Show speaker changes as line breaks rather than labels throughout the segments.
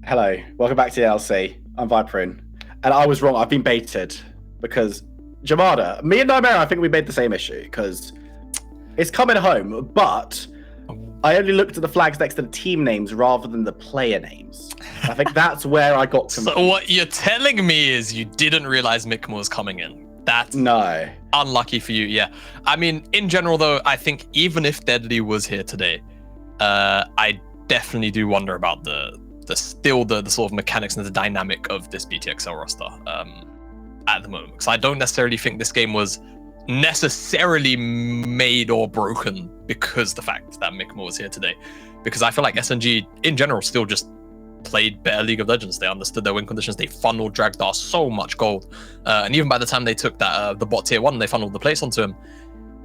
Hello, welcome back to the NLC. I'm Viperin, and I was wrong. I've been baited because Jamada, me and Nightmare, I think we made the same issue because it's coming home, but I only looked at the flags next to the team names rather than the player names. I think that's where I got confused.
So what you're telling me is you didn't realize Mikmo was coming in. That's
no.
Unlucky for you, yeah. I mean, in general, though, I think even if Deadly was here today, I definitely do wonder about the sort of mechanics and the dynamic of this BTXL roster at the moment. Because I don't necessarily think this game was necessarily made or broken because the fact that Mikmo was here today. Because I feel like SNG, in general, still just played better League of Legends. They understood their win conditions. They funneled Dragdar so much gold. And even by the time they took that the bot tier 1, they funneled the place onto him.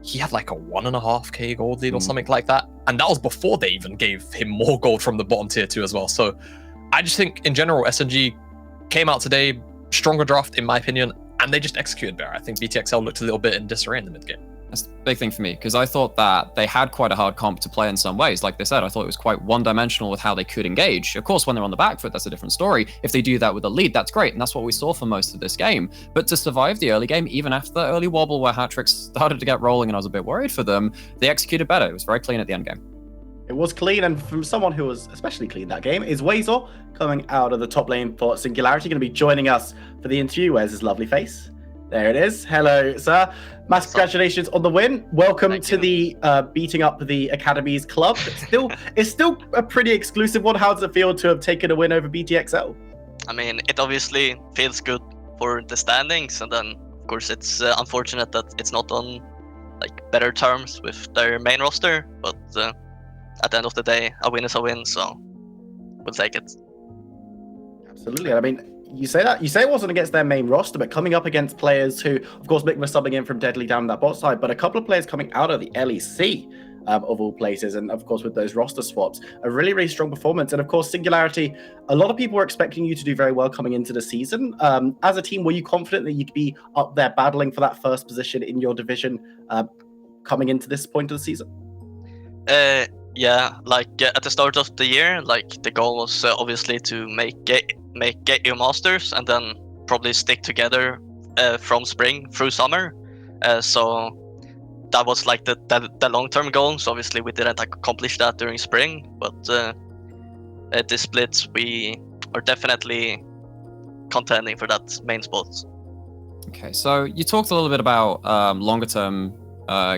He had like a 1.5k gold lead or something like that. And that was before they even gave him more gold from the bottom tier 2 as well. So I just think in general, SNG came out today, stronger draft in my opinion, and they just executed better. I think BTXL looked a little bit in disarray in the mid game.
That's the big thing for me, because I thought that they had quite a hard comp to play in some ways. Like they said, I thought it was quite one-dimensional with how they could engage. Of course, when they're on the back foot, that's a different story. If they do that with a lead, that's great, and that's what we saw for most of this game. But to survive the early game, even after the early wobble where hat-tricks started to get rolling and I was a bit worried for them, they executed better. It was very clean at the end game.
It was clean, and from someone who was especially clean that game is Wazor, coming out of the top lane for Singularity, going to be joining us for the interview. Where's his lovely face? There it is. Hello, sir. Massive congratulations on the win. Welcome to the beating up the Academies club. It's still a pretty exclusive one. How does it feel to have taken a win over BTXL?
I mean, it obviously feels good for the standings, and then of course it's unfortunate that it's not on like better terms with their main roster. But at the end of the day, a win is a win, so we'll take it.
Absolutely. I mean, you say it wasn't against their main roster, but coming up against players who, of course, Mick was subbing in from Deadly down that bot side, but a couple of players coming out of the LEC, of all places, and of course with those roster swaps, a really, really strong performance. And of course, Singularity, a lot of people were expecting you to do very well coming into the season. As a team, were you confident that you'd be up there battling for that first position in your division coming into this point of the season?
Yeah, like at the start of the year, like the goal was obviously to make your masters and then probably stick together from spring through summer. So that was like the long-term goal. So obviously we didn't accomplish that during spring, but at this split we are definitely contending for that main spot.
Okay, so you talked a little bit about longer-term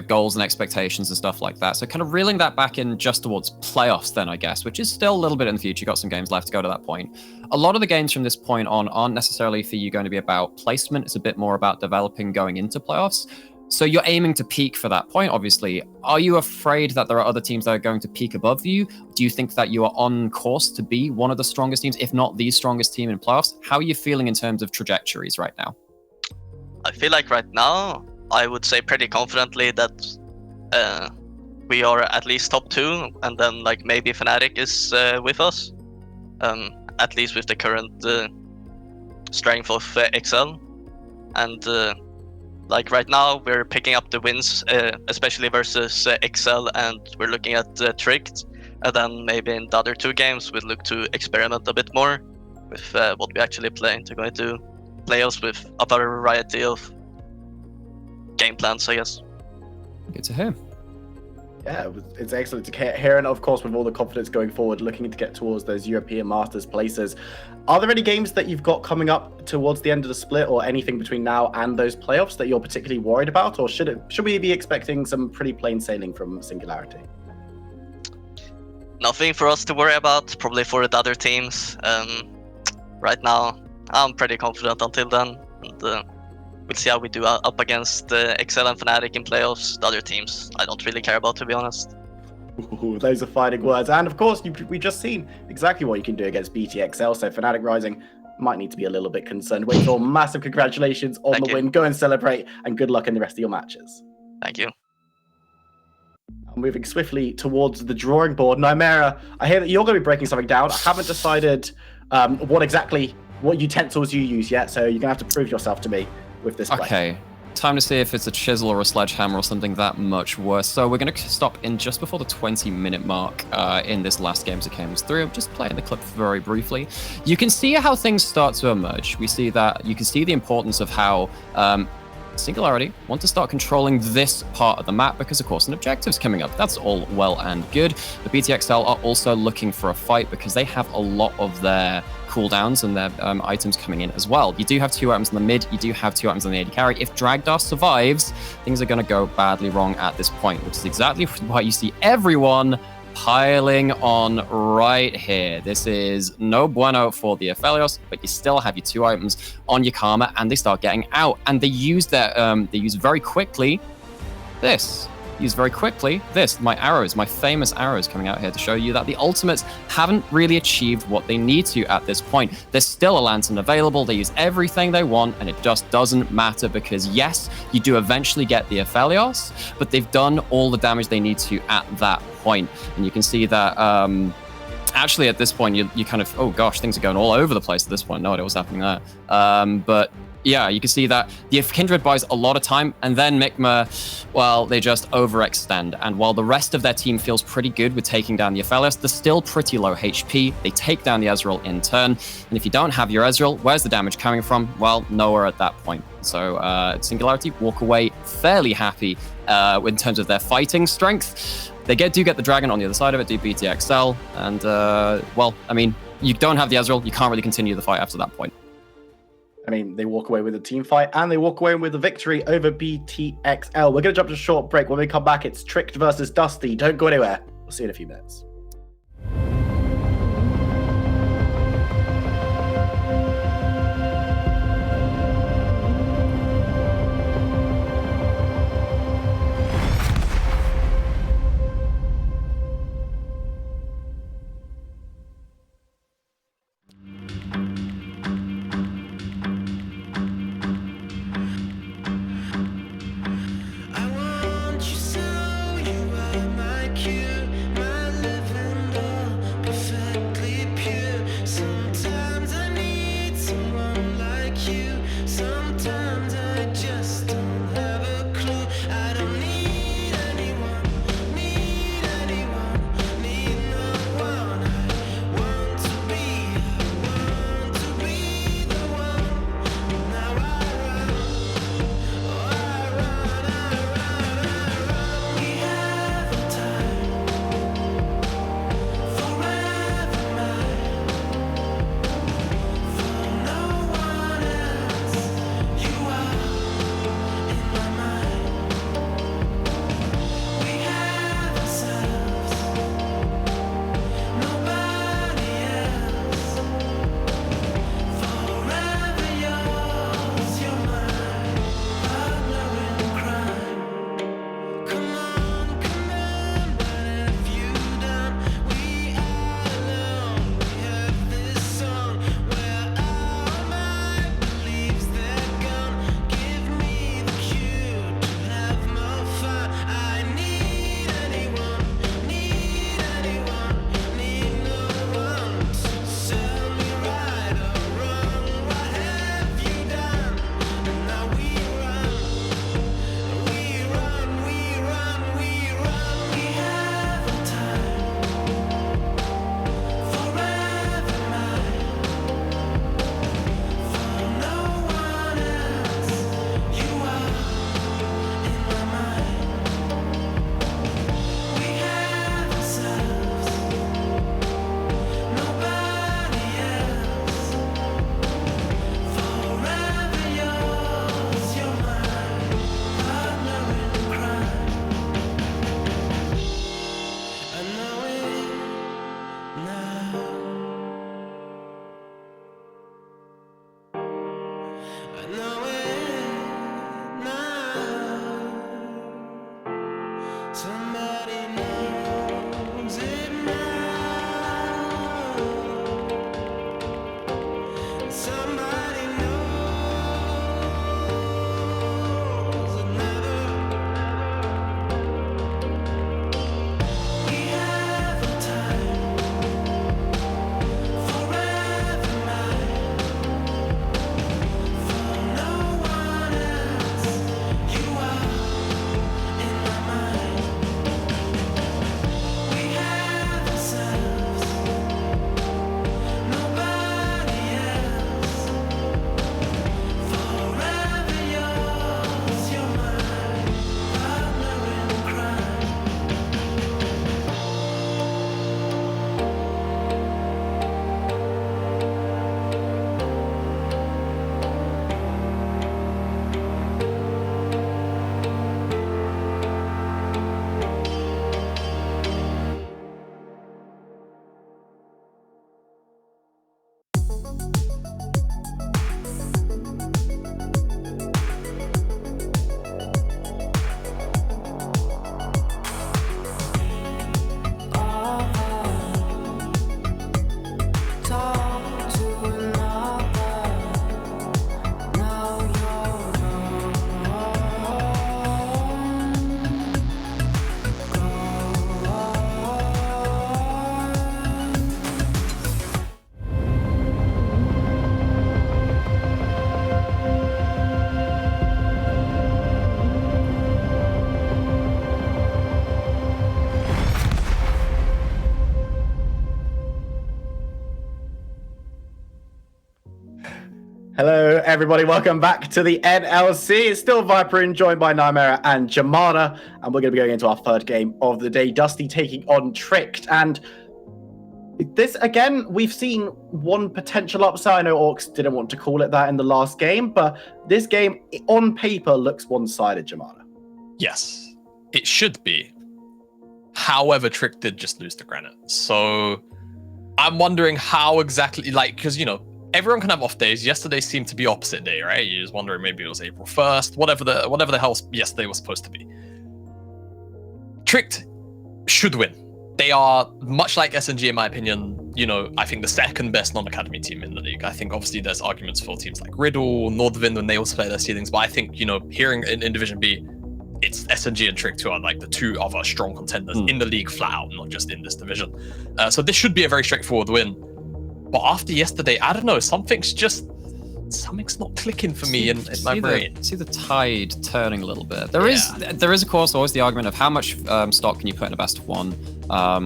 goals and expectations and stuff like that. So kind of reeling that back in just towards playoffs then, I guess, which is still a little bit in the future. You've got some games left to go to that point. A lot of the games from this point on aren't necessarily for you going to be about placement. It's a bit more about developing going into playoffs. So you're aiming to peak for that point, obviously. Are you afraid that there are other teams that are going to peak above you? Do you think that you are on course to be one of the strongest teams, if not the strongest team in playoffs? How are you feeling in terms of trajectories right now?
I feel like right now, I would say pretty confidently that we are at least top 2, and then like maybe Fnatic is with us, at least with the current strength of XL. And like right now we're picking up the wins, especially versus XL, and we're looking at Tricked, and then maybe in the other 2 games we'll look to experiment a bit more with what we actually play to go into playoffs with a variety of game plans, I guess.
Good to hear.
Yeah, it's excellent to hear, and of course with all the confidence going forward, looking to get towards those European Masters places. Are there any games that you've got coming up towards the end of the split, or anything between now and those playoffs that you're particularly worried about, or should we be expecting some pretty plain sailing from Singularity?
Nothing for us to worry about, probably for the other teams. Right now, I'm pretty confident until then, and we'll see how we do up against XL and Fnatic in playoffs. The other teams, I don't really care about, to be honest.
Ooh, those are fighting words. And of course, we've just seen exactly what you can do against BTXL. So Fnatic Rising might need to be a little bit concerned. Wait for massive congratulations on the win. Go and celebrate, and good luck in the rest of your matches.
Thank you.
Moving swiftly towards the drawing board. Nightmare, I hear that you're going to be breaking something down. I haven't decided what utensils you use yet, so you're going to have to prove yourself to me with this play.
Okay. Time to see if it's a chisel or a sledgehammer or something that much worse. So we're going to stop in just before the 20-minute mark in this last game as it came through. I'm just playing the clip very briefly. You can see how things start to emerge. We see that you can see the importance of how Singularity want to start controlling this part of the map because, of course, an objective's coming up. That's all well and good. The BTXL are also looking for a fight because they have a lot of their cooldowns and their items coming in as well. You do have 2 items in the mid, you do have 2 items on the AD carry. If Dragdar survives, things are going to go badly wrong at this point, which is exactly why you see everyone piling on right here. This is no bueno for the Aphelios, but you still have your 2 items on your Karma, and they start getting out. And they use their they use very quickly this. Use very quickly this, my arrows, my famous arrows coming out here to show you that the ultimates haven't really achieved what they need to at this point. There's still a lantern available, they use everything they want, and it just doesn't matter because yes, you do eventually get the Aphelios, but they've done all the damage they need to at that point. And you can see that actually at this point, you kind of, oh gosh, things are going all over the place at this point. No idea what's happening there. But yeah, you can see that the Kindred buys a lot of time, and then Mikma, well, they just overextend. And while the rest of their team feels pretty good with taking down the Aphelios, they're still pretty low HP. They take down the Ezreal in turn. And if you don't have your Ezreal, where's the damage coming from? Well, nowhere at that point. So Singularity walk away fairly happy in terms of their fighting strength. They do get the Dragon on the other side of it, do BTXL. And, well, I mean, you don't have the Ezreal, you can't really continue the fight after that point.
I mean, they walk away with a team fight and they walk away with a victory over BTXL. We're going to jump to a short break. When we come back, it's Tricked versus Dusty. Don't go anywhere. We'll see you in a few minutes.
I want you so you are my cue, my living
Hello, everybody. Welcome back to the NLC. It's still Viper joined by Nightmare and Jamada, and we're going to be going into our third game of the day. Dusty taking on Tricked, and this again, we've seen one potential upside. I know Orcs didn't want to call it that in the last game, but this game on paper looks one-sided, Jamada.
Yes, it should be. However, Trick did just lose to Granite, so I'm wondering how exactly, because everyone can have off days. Yesterday seemed to be opposite day, right? You're just wondering maybe it was April 1st, whatever the hell yesterday was supposed to be. Tricked should win. They are, much like SNG in my opinion, I think the second best non-academy team in the league. I think obviously there's arguments for teams like Riddle, Nordvin when they also play their ceilings, but I think, hearing in Division B, it's SNG and Tricked who are like the two other strong contenders in the league flat out, not just in this division. So this should be a very straightforward win. But after yesterday, I don't know, something's not clicking for me in my brain.
See the tide turning a little bit. There is, of course, always the argument of how much stock can you put in a best of one.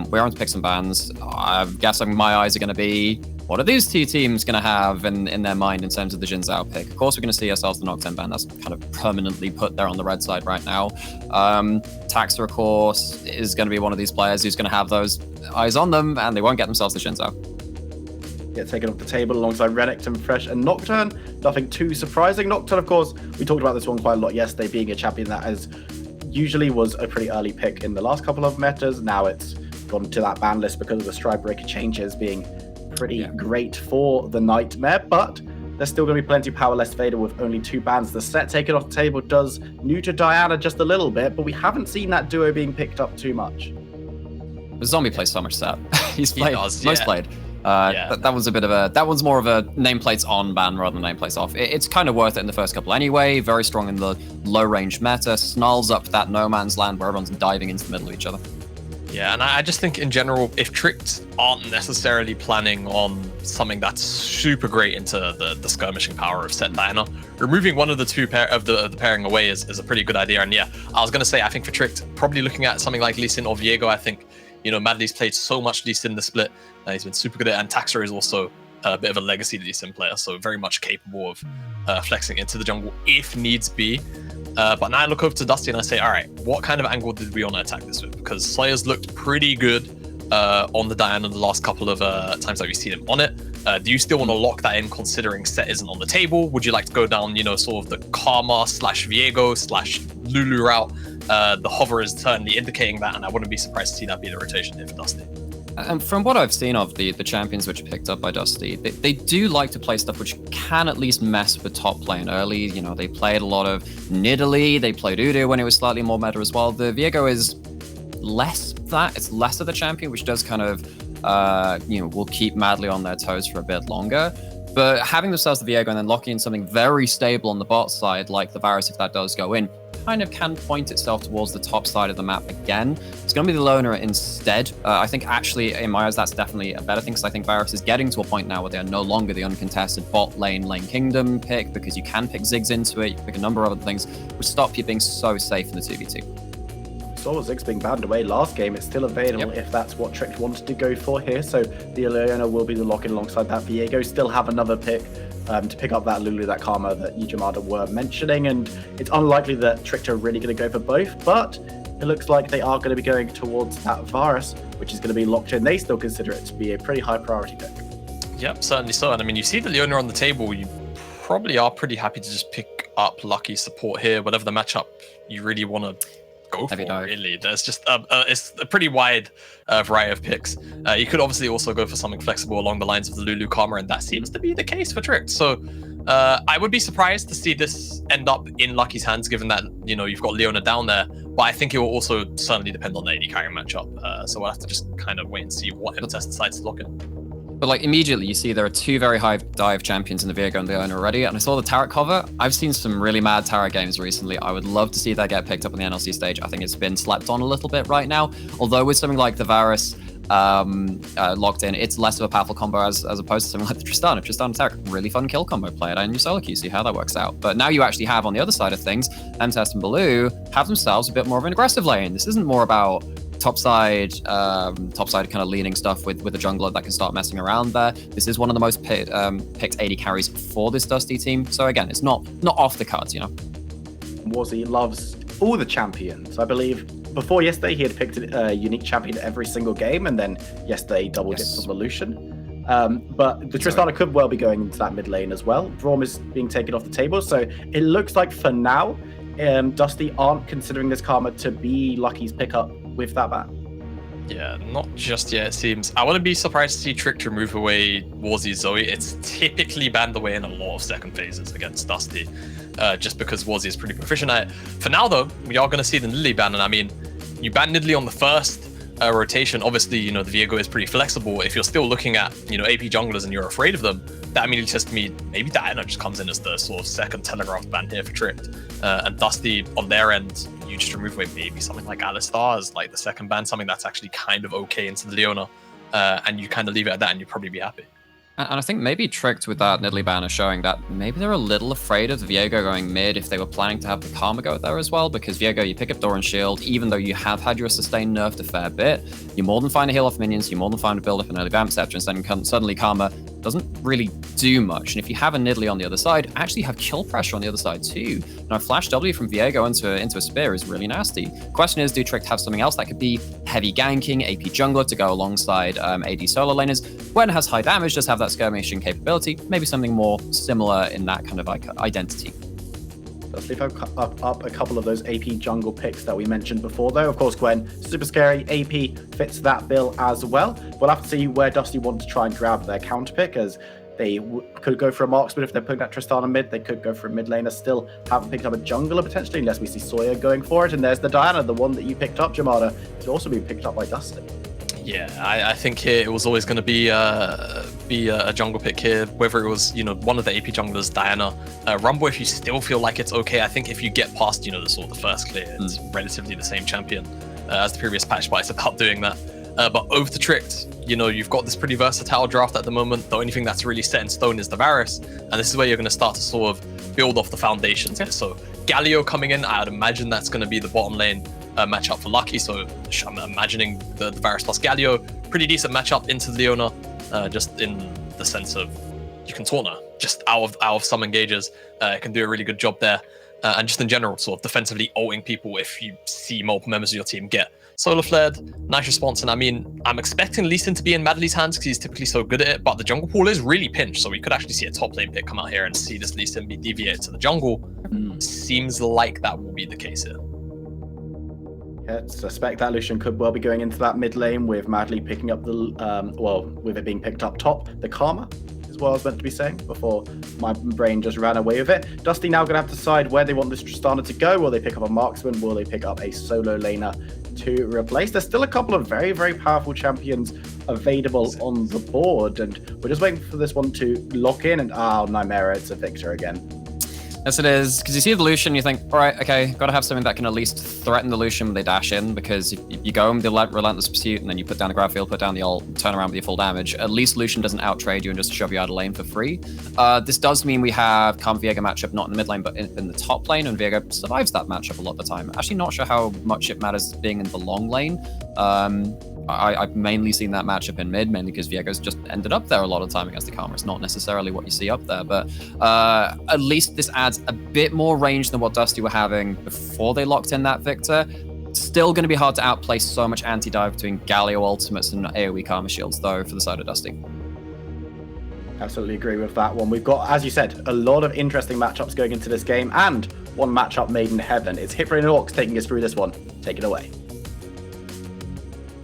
We're on to pick some bans. I'm guessing my eyes are going to be, what are these two teams going to have in their mind in terms of the Jin Zhao pick? Of course, we're going to see ourselves the Nocturne ban. That's kind of permanently put there on the red side right now. Taxa, of course, is going to be one of these players who's going to have those eyes on them, and they won't get themselves the Jin Zhao.
Get taken off the table alongside Renekton, Fresh, and Nocturne. Nothing too surprising. Nocturne, of course, we talked about this one quite a lot yesterday, being a champion that usually was a pretty early pick in the last couple of metas. Now it's gone to that ban list because of the Stride Breaker changes being pretty great for the Nightmare, but there's still going to be plenty of powerless Vader with only 2 bans. The set taken off the table does neuter Diana just a little bit, but we haven't seen that duo being picked up too much.
The Zombie plays so much set. He's played,
most
played. That one's more of a nameplates on ban rather than nameplates off. It's kind of worth it in the first couple anyway. Very strong in the low range meta. Snarls up that no man's land where everyone's diving into the middle of each other.
Yeah, and I just think in general, if Tricked aren't necessarily planning on something that's super great into the skirmishing power of set Diana, removing one of the two the pairing away is a pretty good idea. And yeah, I was going to say, I think for Tricked, probably looking at something like Lee Sin or Viego, I think, Madly's played so much Lee Sin in the split. He's been super good at it, and Taxa is also a bit of a legacy Lee Sin player, so very much capable of flexing into the jungle if needs be. But now I look over to Dusty and I say, all right, what kind of angle did we want to attack this with? Because Slayer's looked pretty good on the Diana the last couple of times that we've seen him on it. Do you still want to lock that in considering set isn't on the table? Would you like to go down, sort of the Karma / Viego / Lulu route? The hover is certainly indicating that, and I wouldn't be surprised to see that be the rotation if Dusty.
And from what I've seen of the champions which are picked up by Dusty, they do like to play stuff which can at least mess with top lane early. They played a lot of Nidalee, they played Udyr when it was slightly more meta as well. The Viego is less that. It's less of the champion, which does kind of, will keep Madly on their toes for a bit longer. But having themselves the Viego and then locking in something very stable on the bot side, like the Varus, if that does go in, kind of can point itself towards the top side of the map again. It's going to be the loner instead. I think actually, in my eyes, that's definitely a better thing, because I think Varus is getting to a point now where they are no longer the uncontested bot lane kingdom pick, because you can pick Ziggs into it, you pick a number of other things, which stop you being so safe in the 2v2.
Saw Ziggs being banned away last game. It's still available if that's what Tricked wanted to go for here. So the Leona will be the lock-in alongside that. Viego still have another pick to pick up that Lulu, that Karma that you, Jamada, were mentioning. And it's unlikely that Tricked are really going to go for both, but it looks like they are going to be going towards that Varus, which is going to be locked in. They still consider it to be a pretty high priority pick.
Yep, certainly so. And I mean, you see the Leona on the table, you probably are pretty happy to just pick up Lucky support here, whatever the matchup you really want to go for, really. There's just it's a pretty wide variety of picks. You could obviously also go for something flexible along the lines of the Lulu Karma, and that seems to be the case for Tricked. So I would be surprised to see this end up in Lucky's hands, given that you've got Leona down there. But I think it will also certainly depend on the AD carry matchup. So we'll have to just kind of wait and see what MTS decides to lock in.
But immediately you see there are two very high dive champions in the Viego and the Leona already, and I saw the Tarot cover. I've seen some really mad Tarot games recently. I would love to see that get picked up on the NLC stage. I think it's been slept on a little bit right now, although with something like the Varus locked in, it's less of a powerful combo as opposed to something like the Tristana. Tristana Tarot, really fun kill combo. Play it in your solo queue, see how that works out. But now you actually have on the other side of things, MTS and Baloo have themselves a bit more of an aggressive lane. This isn't more about topside kind of leaning stuff with a jungler that can start messing around there. This is one of the most picked AD carries for this Dusty team. So again, it's not off the cards, you know.
Wazzy loves all the champions. I believe before yesterday he had picked a unique champion every single game, and then yesterday double dipped on the Lucian. But the Tristana could well be going into that mid lane as well. Braum is being taken off the table, so it looks like for now, Dusty aren't considering this Karma to be Lucky's pickup with that ban.
Yeah, not just yet, it seems. I wouldn't be surprised to see Trick to move away Warzy Zoe. It's typically banned away in a lot of second phases against Dusty, just because Warzy is pretty proficient at it. For now, though, we are going to see the Nidalee ban, and I mean, you ban Nidalee on the first rotation. Obviously, you know, the Viego is pretty flexible. If you're still looking at, you know, AP junglers and you're afraid of them, that immediately says to me, maybe Diana just comes in as the sort of second telegraph ban here for Tricked. And Dusty, on their end, you just remove away maybe something like Alistar as like the second ban, something that's actually kind of okay into the Leona, and you kind of leave it at that and you'd probably be happy.
And I think maybe Tricked with that Nidalee banner showing that maybe they're a little afraid of Viego going mid if they were planning to have the Karma go there as well, because Viego, you pick up Doran Shield, even though you have had your sustain nerfed a fair bit, you're more than fine to heal off minions, you're more than fine to build up an early Vamp Scepter, and then suddenly Karma doesn't really do much. And if you have a Nidalee on the other side, actually have kill pressure on the other side too. Now, Flash W from Viego into a spear is really nasty. Question is, do Tricked have something else that could be heavy ganking, AP jungler to go alongside AD solo laners? Gwen has high damage, does have that skirmishing capability, maybe something more similar in that kind of like identity.
Let's leave up a couple of those AP jungle picks that we mentioned before, though. Of course, Gwen, super scary. AP fits that bill as well. We'll have to see where Dusty wants to try and grab their counter pick, as they could go for a marksman if they're putting that Tristana mid. They could go for a mid laner. Still haven't picked up a jungler potentially, unless we see Sawyer going for it. And there's the Diana, the one that you picked up, Jamada, could also be picked up by Dusty.
Yeah, I think here it was always going to be a jungle pick here, whether it was, you know, one of the AP junglers, Diana, Rumble. If you still feel like it's okay, I think if you get past, you know, the sort of the first clear, it's relatively the same champion as the previous patch, but it's about doing that. But over to Tricked, you know, you've got this pretty versatile draft at the moment. The only thing that's really set in stone is the Varus, and this is where you're going to start to sort of build off the foundations here. So Galio coming in, I'd imagine that's going to be the bottom lane matchup for Lucky, so I'm imagining the Varus plus Galio, pretty decent matchup into Leona, just in the sense of you can taunt her just out of some engages, can do a really good job there, and just in general, sort of defensively ulting people if you see multiple members of your team get solar flared. Nice response, and I mean, I'm expecting Lee Sin to be in Madley's hands because he's typically so good at it, but the jungle pool is really pinched, so we could actually see a top lane pick come out here and see this Lee Sin be deviated to the jungle. Seems like that will be the case here.
Yeah, suspect that Lucian could well be going into that mid lane with Madley picking up the, with it being picked up top, the Karma is what I was meant to be saying before my brain just ran away with it. Dusty now going to have to decide where they want this Tristana to go. Will they pick up a marksman? Will they pick up a solo laner to replace? There's still a couple of very, very powerful champions available on the board, and we're just waiting for this one to lock in, and Nymera, it's a victor again.
Yes, it is, because you see the Lucian, you think, all right, okay, got to have something that can at least threaten the Lucian when they dash in, because if you go in the relentless pursuit and then you put down the grab field, put down the ult, turn around with your full damage, at least Lucian doesn't outtrade you and just shove you out of lane for free. This does mean we have Karma Viego matchup not in the mid lane, but in the top lane, and Viego survives that matchup a lot of the time. Actually not sure how much it matters being in the long lane. I've mainly seen that matchup in mid, mainly because Viego's just ended up there a lot of time against the Karma. It's not necessarily what you see up there, but at least this adds a bit more range than what Dusty were having before they locked in that Victor. Still going to be hard to outplay so much anti-dive between Galio ultimates and AoE Karma shields, though, for the side of Dusty.
Absolutely agree with that one. We've got, as you said, a lot of interesting matchups going into this game, and one matchup made in heaven. It's Hitbrain and Orcs taking us through this one. Take it away.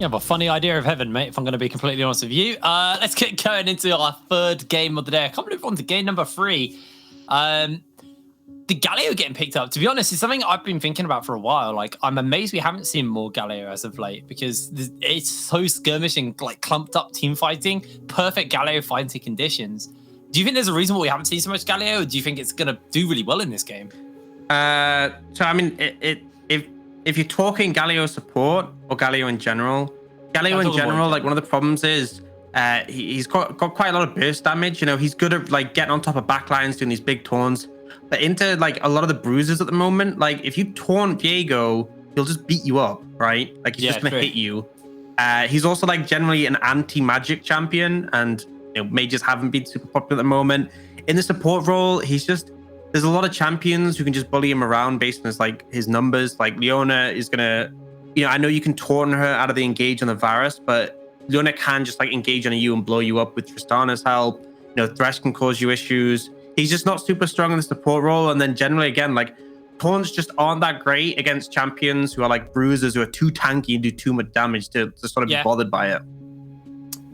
You have a funny idea of heaven, mate, if I'm going to be completely honest with you. Let's get going into our third game of the day. I can't believe we're on to game number 3. The Galio getting picked up, to be honest, is something I've been thinking about for a while. Like, I'm amazed we haven't seen more Galio as of late, because it's so skirmishing, like clumped up team fighting, perfect Galio fighting conditions. Do you think there's a reason why we haven't seen so much Galio, or do you think it's going to do really well in this game?
So, I mean, if you're talking Galio support or Galio in general, like one of the problems is he's got quite a lot of burst damage. You know, he's good at like getting on top of backlines, doing these big taunts. But into like a lot of the bruises at the moment, like if you taunt Viego he'll just beat you up, right? Like he's just gonna
true.
hit you. He's also like generally an anti-magic champion, and mages haven't been super popular at the moment. In the support role, there's a lot of champions who can just bully him around based on his numbers. Like Leona is gonna, I know you can taunt her out of the engage on the Varus, but Leona can just engage on you and blow you up with Tristana's help. Thresh can cause you issues. He's just not super strong in the support role. And then generally, again, taunts just aren't that great against champions who are bruisers, who are too tanky and do too much damage to sort of be bothered by it.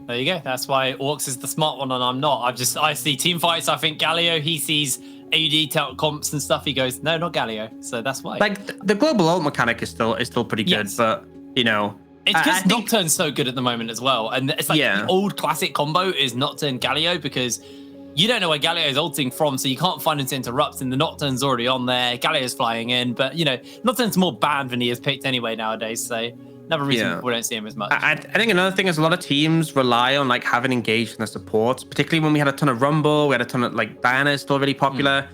There you go. That's why Orcs is the smart one and I'm not. I see team fights. I think Galio, he sees AD comps and stuff. He goes, no, not Galio. So that's why.
The global ult mechanic is still pretty good,
Yes.
but
it's because Nocturne's so good at the moment as well. And it's the old classic combo is Nocturne Galio, because you don't know where Galio is ulting from, so you can't find him to interrupt, and the Nocturne's already on there. Galio's flying in, but Nocturne's more banned than he is picked anyway nowadays, so another reason we don't see him as much.
I think another thing is a lot of teams rely on having engaged in the supports, particularly when we had a ton of Rumble, we had a ton of Diana is still really popular.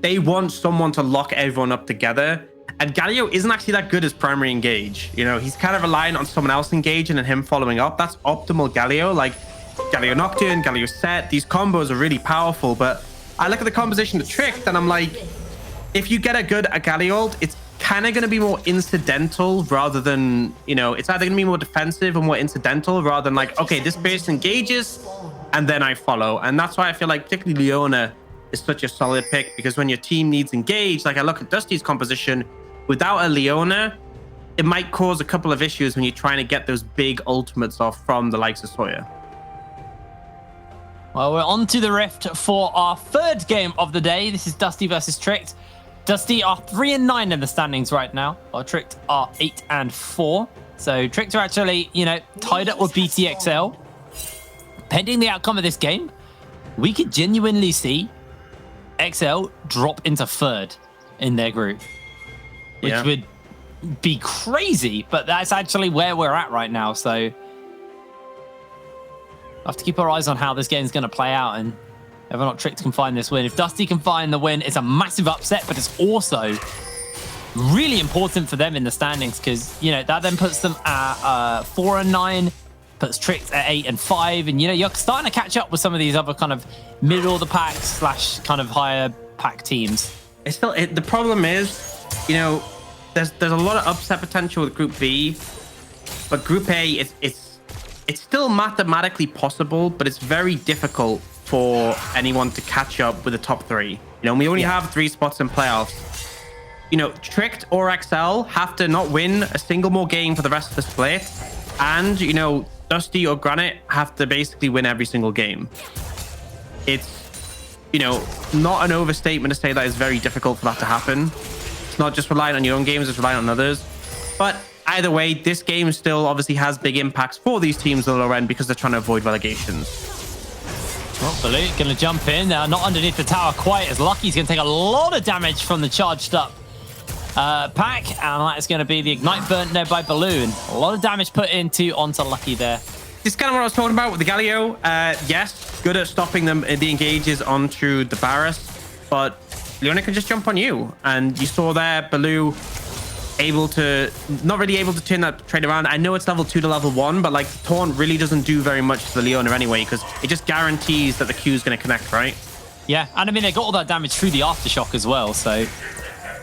They want someone to lock everyone up together. And Galio isn't actually that good as primary engage. He's kind of reliant on someone else engaging and him following up. That's optimal Galio. Galio Nocturne, Galio Set, these combos are really powerful. But I look at the composition of Tricked and I'm like, if you get a good Galio ult, it's kind of going to be more incidental rather than, it's either going to be more defensive or more incidental rather than okay, this person engages and then I follow. And that's why I feel particularly Leona is such a solid pick, because when your team needs engage, I look at Dusty's composition, without a Leona, it might cause a couple of issues when you're trying to get those big ultimates off from the likes of Sawyer.
Well, we're on to the Rift for our third game of the day. This is Dusty versus Tricked. Dusty are 3-9 in the standings right now, while Tricked are 8-4. So Tricked are actually, tied up with BTXL. Pending the outcome of this game, we could genuinely see XL drop into third in their group, which would be crazy, but that's actually where we're at right now. So I have to keep our eyes on how this game's going to play out and whether or not Tricked can find this win. If Dusty can find the win, it's a massive upset, but it's also really important for them in the standings, because that then puts them at 4-9, puts Tricked at 8-5, and you're starting to catch up with some of these other kind of middle of the pack / kind of higher pack teams.
It's still the problem is, there's a lot of upset potential with Group B, but Group A it's still mathematically possible, but it's very difficult for anyone to catch up with the top three. We only have 3 spots in playoffs. Tricked or XL have to not win a single more game for the rest of the split, and Dusty or Granite have to basically win every single game. It's not an overstatement to say that it's very difficult for that to happen. It's not just relying on your own games, it's relying on others. But either way, this game still obviously has big impacts for these teams at the lower end because they're trying to avoid relegations.
Well, Baloo going to jump in. Not underneath the tower quite as Lucky's going to take a lot of damage from the charged up pack, and that is going to be the Ignite burnt there by Balloon. A lot of damage put onto Lucky there.
This is kind of what I was talking about with the Galio. Yes, good at stopping the engages onto the Varus, but Leona can just jump on you. And you saw there, Baloo not really able to turn that trade around. I know it's level 2 to level 1, but Taunt really doesn't do very much to the Leona anyway, because it just guarantees that the Q is going to connect, right?
Yeah, and I mean, they got all that damage through the Aftershock as well, so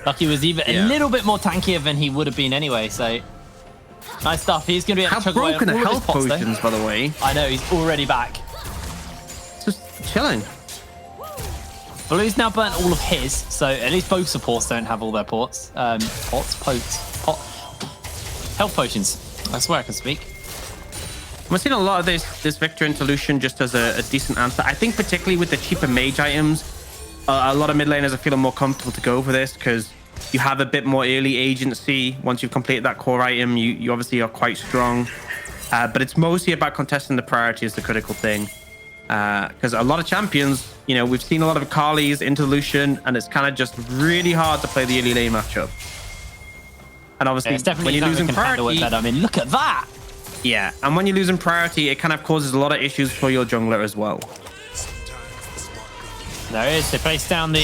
Lucky was even a little bit more tankier than he would have been anyway, so nice stuff. He's going to be able to chug away
broken
all
are
of his
health
pots,
potions, by the way.
I know, he's already back.
Just chilling.
Baloo's now burnt all of his, so at least both supports don't have all their health potions. I swear I can speak.
We're seeing a lot of this Victor into Lucian just as a decent answer. I think particularly with the cheaper mage items, a lot of mid laners are feeling more comfortable to go for this because you have a bit more early agency. Once you've completed that core item, you obviously are quite strong. But it's mostly about contesting the priority is the critical thing. Because a lot of champions, we've seen a lot of Akali's into Lucian, and it's kind of just really hard to play the early lane matchup. And obviously, when you're losing priority,
I mean, look at that.
Yeah, and when you're losing priority, it kind of causes a lot of issues for your jungler as well.
There it is. They place down the...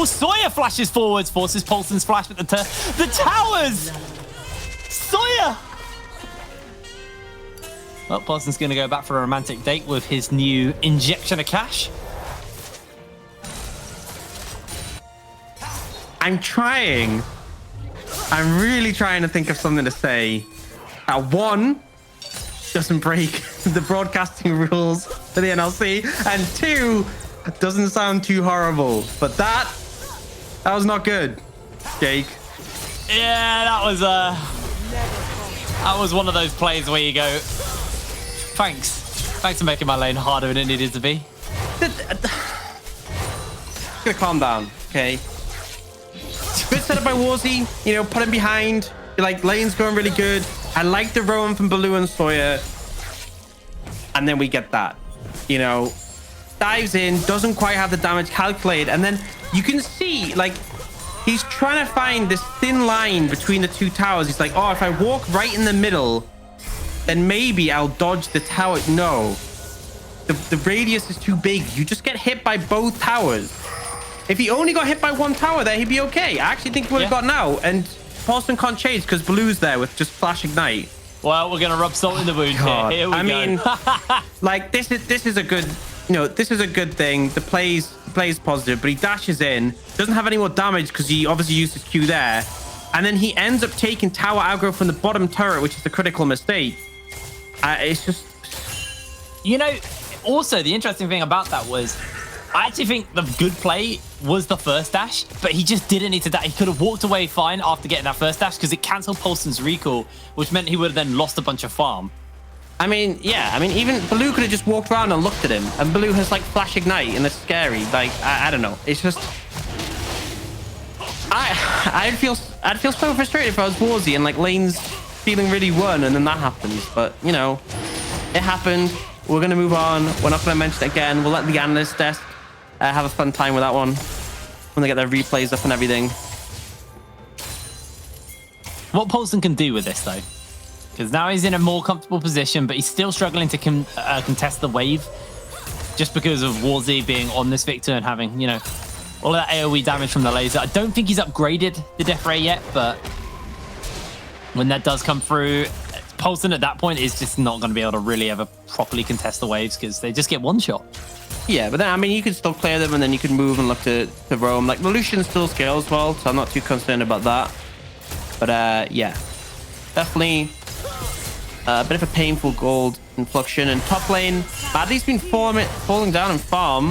Sawyer flashes forwards, forces Paulson's flash, but the towers Sawyer! Well, Parsons going to go back for a romantic date with his new injection of cash.
I'm trying. I'm really trying to think of something to say. One, doesn't break the broadcasting rules for the NLC, and two, doesn't sound too horrible. But that was not good, Jake.
Yeah, that was one of those plays where you go, thanks for making my lane harder than it needed to be.
Gonna calm down, okay? Good setup by Warzy, you know, put him behind. Like, lane's going really good. I like the roam from Baloo and Sawyer. And then we get that, you know, dives in, doesn't quite have the damage calculated. And then you can see, like, he's trying to find this thin line between the two towers. He's like, oh, if I walk right in the middle, then maybe I'll dodge the tower. No, the radius is too big. You just get hit by both towers. If he only got hit by one tower there, he'd be okay. I actually think he would have gotten out. And Paulson can't chase because Baloo's there with just Flash Ignite.
Well, we're gonna rub salt in the wound here. Here we go.
mean, like this is a good, you know, this is a good thing. The plays positive, but he dashes in, doesn't have any more damage because he obviously used his Q there, and then he ends up taking tower aggro from the bottom turret, which is the critical mistake. It's just,
you know, also the interesting thing about that was, I actually think the good play was the first dash, but he just didn't need to dash. He could have walked away fine after getting that first dash because it cancelled Paulson's recall, which meant he would have then lost a bunch of farm.
I mean, yeah, I mean, even Baloo could have just walked around and looked at him, and Baloo has like Flash Ignite and it's scary. Like, I don't know. It's just, I'd feel so frustrated if I was Warzy and like lane's feeling really won, and then that happens. But you know, it happened. We're gonna move on. We're not gonna mention it again. We'll let the analyst desk have a fun time with that one when they get their replays up and everything.
What Paulson can do with this though, because now he's in a more comfortable position, but he's still struggling to contest the wave just because of Warzy being on this Victor and having, you know, all of that AoE damage from the laser. I don't think he's upgraded the death ray yet, but when that does come through, Paulson at that point is just not going to be able to really ever properly contest the waves because they just get one shot.
Yeah, but then, I mean, you can still clear them and then you can move and look to roam. Like, the Lucian still scales well, so I'm not too concerned about that. But, yeah. Definitely a bit of a painful gold inflection. And top lane, Madly's been falling down in farm.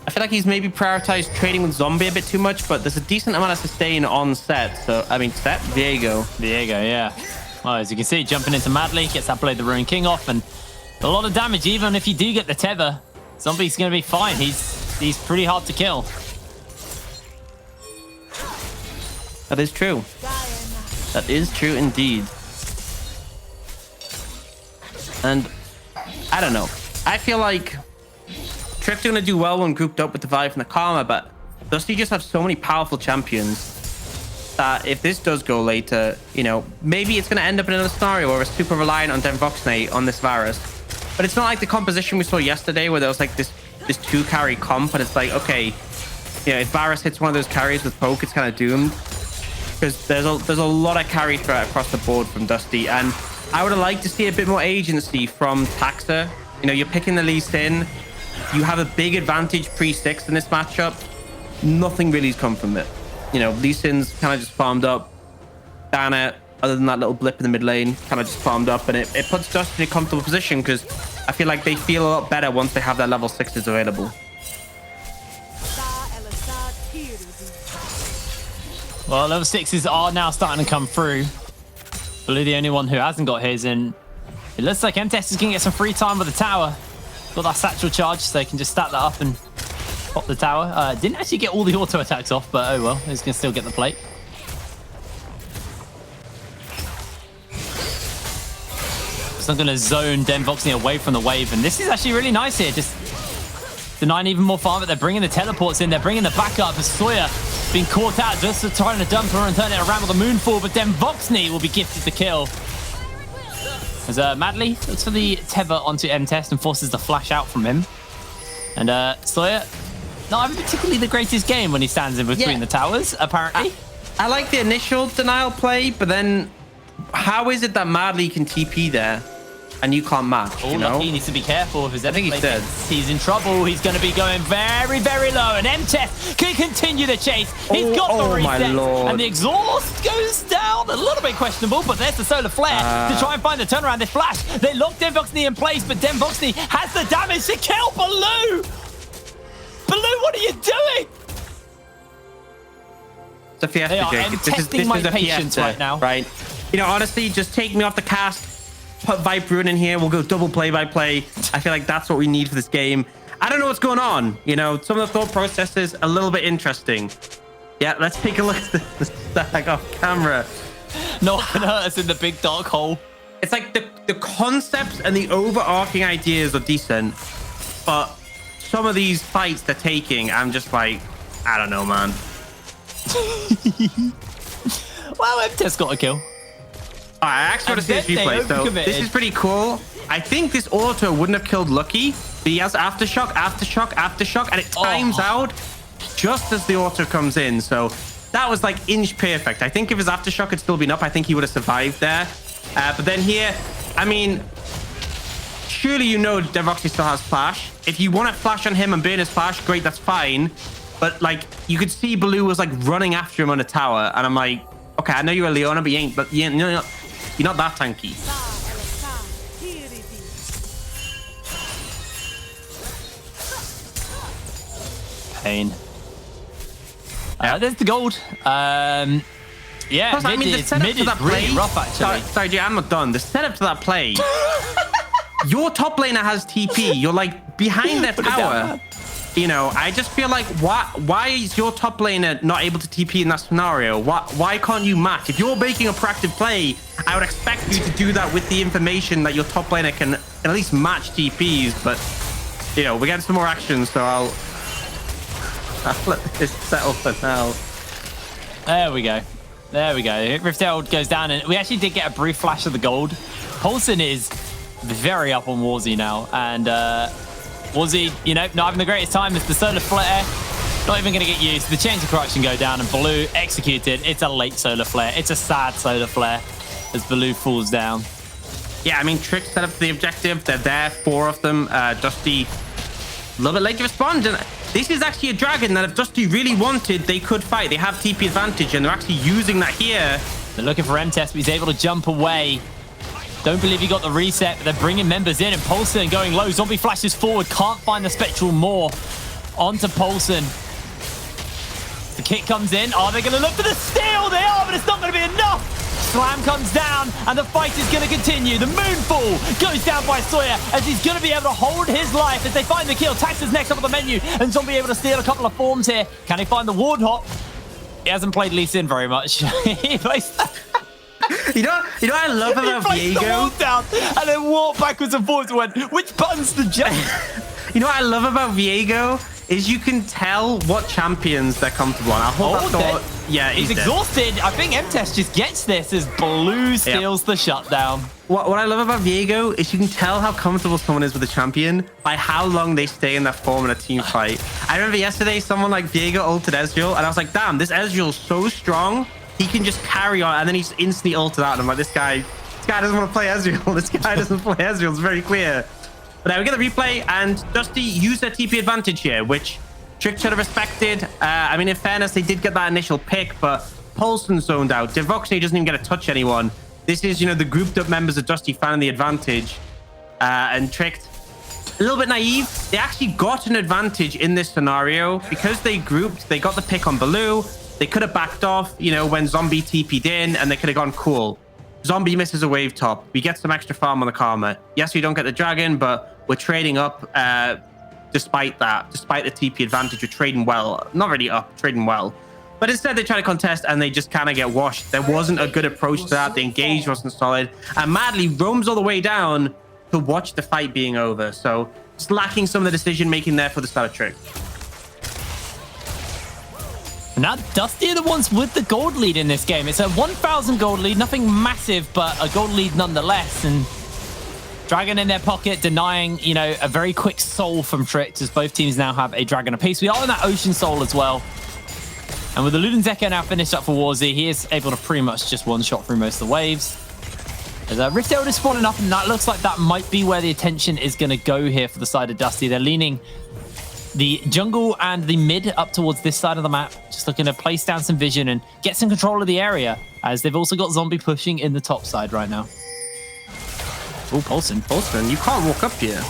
I feel like he's maybe prioritized trading with Zombie a bit too much, but there's a decent amount of sustain on set. So, I mean, set? Viego,
yeah. Well, as you can see, jumping into Madly, gets that Blade the Ruin King off, and a lot of damage. Even if you do get the tether, Zombie's going to be fine. He's pretty hard to kill.
That is true. That is true indeed. And I don't know. I feel like Trick's going to do well when grouped up with the Vive and the Karma, but Dusty just have so many powerful champions that if this does go later, you know, maybe it's going to end up in another scenario where we're super reliant on Denvoxnate on this Varus. But it's not like the composition we saw yesterday where there was like this 2-carry comp, and it's like, okay, you know, if Varus hits one of those carries with poke, it's kind of doomed. Because there's a lot of carry threat across the board from Dusty, and I would have liked to see a bit more agency from Taxa. You know, you're picking the Lee Sin. You have a big advantage pre-6 in this matchup. Nothing really's come from it. You know, Lee Sin's kind of just farmed up. Dana, other than that little blip in the mid lane, kind of just farmed up, and it puts Dusty in a comfortable position because I feel like they feel a lot better once they have their level 6s available.
Well, level 6s are now starting to come through. Blue, the only one who hasn't got his, and it looks like MTest is going to get some free time with the tower. Got that satchel charge, so they can just stack that up and pop the tower. Didn't actually get all the auto attacks off, but oh well, he's going to still get the plate. So I'm going to zone Denvoxnate away from the wave, and this is actually really nice here. Just denying even more farm, but they're bringing the teleports in. They're bringing the backup as Sawyer being caught out, just trying to dump her and turn it around with a moonfall, but Denvoxnate will be gifted the kill. As Madly looks for the tether onto MTest and forces the flash out from him. And Sawyer, not having particularly the greatest game when he stands in between the towers, apparently.
I like the initial denial play, but then how is it that Madly can TP there and you can't match?
Oh,
You know?
Lucky needs to be careful of his
I think he's dead.
He's in trouble. He's going to be going very, very low. And MTES can continue the chase. He's got the
oh my
reset.
lord.
And the exhaust goes down. A little bit questionable, but there's the solar flare to try and find the turnaround. This flash. They locked Denvoxney in place, but Denvoxney has the damage to kill Baloo. Baloo, what are you doing?
It's a fiesta,
They are
Jake.
testing my
a
patience
fiesta,
right now.
Right? You know, honestly, just take me off the cast. Put Vipe Rune in here. We'll go double play-by-play. I feel like that's what we need for this game. I don't know what's going on. You know, some of the thought processes a little bit interesting. Yeah, let's take a look at the stack off camera.
No one hurt us in the big dark hole.
It's like the concepts and the overarching ideas are decent, but some of these fights they're taking, I'm just like, I don't know, man.
Well, MTES got a kill.
I actually want to see this
And then
replay.
they
So
overcommitted.
this is pretty cool. I think this auto wouldn't have killed Lucky, but he has aftershock, aftershock, aftershock, and it times out just as the auto comes in. So that was like inch perfect. I think if his aftershock had still been up, I think he would have survived there. But then here, I mean, surely you know Devoxy still has flash. If you want to flash on him and burn his flash, great, that's fine. But like, you could see Baloo was like running after him on a tower, and I'm like, okay, I know you're a Leona, but you're not that tanky.
Pain. There's the gold. Yeah,
Plus, I mean, the setup
mid
to
is
that play.
really rough, actually.
Sorry, Jay, I'm not done. The setup to that play. Your top laner has TP. You're like behind their tower. You know, I just feel like why is your top laner not able to TP in that scenario? Why can't you match? If you're making a proactive play, I would expect you to do that with the information that your top laner can at least match TPs. But you know, we're getting some more action, so I'll let this settle for now.
There we go. There we go. Rift Herald goes down, and we actually did get a brief flash of the gold. Paulson is very up on Warzy now, and Warzy, you know, not having the greatest time as the solar flare. Not even going to get used. The chains of corruption go down, and Baloo executed. It's a late solar flare. It's a sad solar flare as Baloo falls down.
Yeah, I mean, Trick set up the objective. They're there, 4 of them. Dusty, a little bit late to respond. And this is actually a dragon that if Dusty really wanted, they could fight. They have TP advantage, and they're actually using that here.
They're looking for MTES, but he's able to jump away. Don't believe he got the reset, but they're bringing members in, and Paulson going low. Zombie flashes forward, can't find the Spectral Maw. Onto Paulson. The kick comes in. Are they going to look for the steal? They are, but it's not going to be enough. Slam comes down, and the fight is going to continue. The Moonfall goes down by Sawyer, as he's going to be able to hold his life as they find the kill. Tax is next up on the menu, and Zombie able to steal a couple of forms here. Can he find the ward hop? He hasn't played Lee Sin very much. He plays...
You know what I love about
he placed the
Viego?
wall down and then walked backwards and forwards and went, which button's the jump?
You know what I love about Viego is you can tell what champions they're comfortable on. I hold that thought. Yeah,
he's
dead.
exhausted. I think MTES just gets this as Baloo steals the shutdown.
What I love about Viego is you can tell how comfortable someone is with a champion by how long they stay in that form in a team fight. I remember yesterday someone like Viego ulted Ezreal, and I was like, damn, this Ezreal's so strong. He can just carry on, and then he's instantly ulted out. And I'm like, this guy doesn't want to play Ezreal. This guy doesn't play Ezreal. It's very clear. But now we get the replay, and Dusty used their TP advantage here, which Trick should have respected. I mean, in fairness, they did get that initial pick, but Paulson zoned out. Devoxy doesn't even get to touch anyone. This is, you know, the grouped up members of Dusty found the advantage, and Tricked. A little bit naive. They actually got an advantage in this scenario because they grouped. They got the pick on Baloo. They could have backed off, you know, when Zombie TP'd in, and they could have gone cool. Zombie misses a wave top. We get some extra farm on the Karma. Yes, we don't get the dragon, but we're trading up despite that. Despite the TP advantage, we're trading well. Not really up, trading well. But instead, they try to contest, and they just kind of get washed. There wasn't a good approach to that. The engage wasn't solid. And Madly roams all the way down to watch the fight being over. So just lacking some of the decision-making there for the start of Trick.
Now Dusty are the ones with the gold lead in this game. It's a 1,000 gold lead, nothing massive, but a gold lead nonetheless. And Dragon in their pocket, denying, you know, a very quick soul from Tricks, as both teams now have a Dragon apiece. We are in that Ocean Soul as well. And with the Luden's Echo now finished up for Warzy, he is able to pretty much just one-shot through most of the waves. As Rift Herald is spawning up, and that looks like that might be where the attention is going to go here for the side of Dusty. They're leaning the jungle and the mid up towards this side of the map, just looking to place down some vision and get some control of the area, as they've also got Zombie pushing in the top side right now. Oh, Paulson,
you can't walk up here.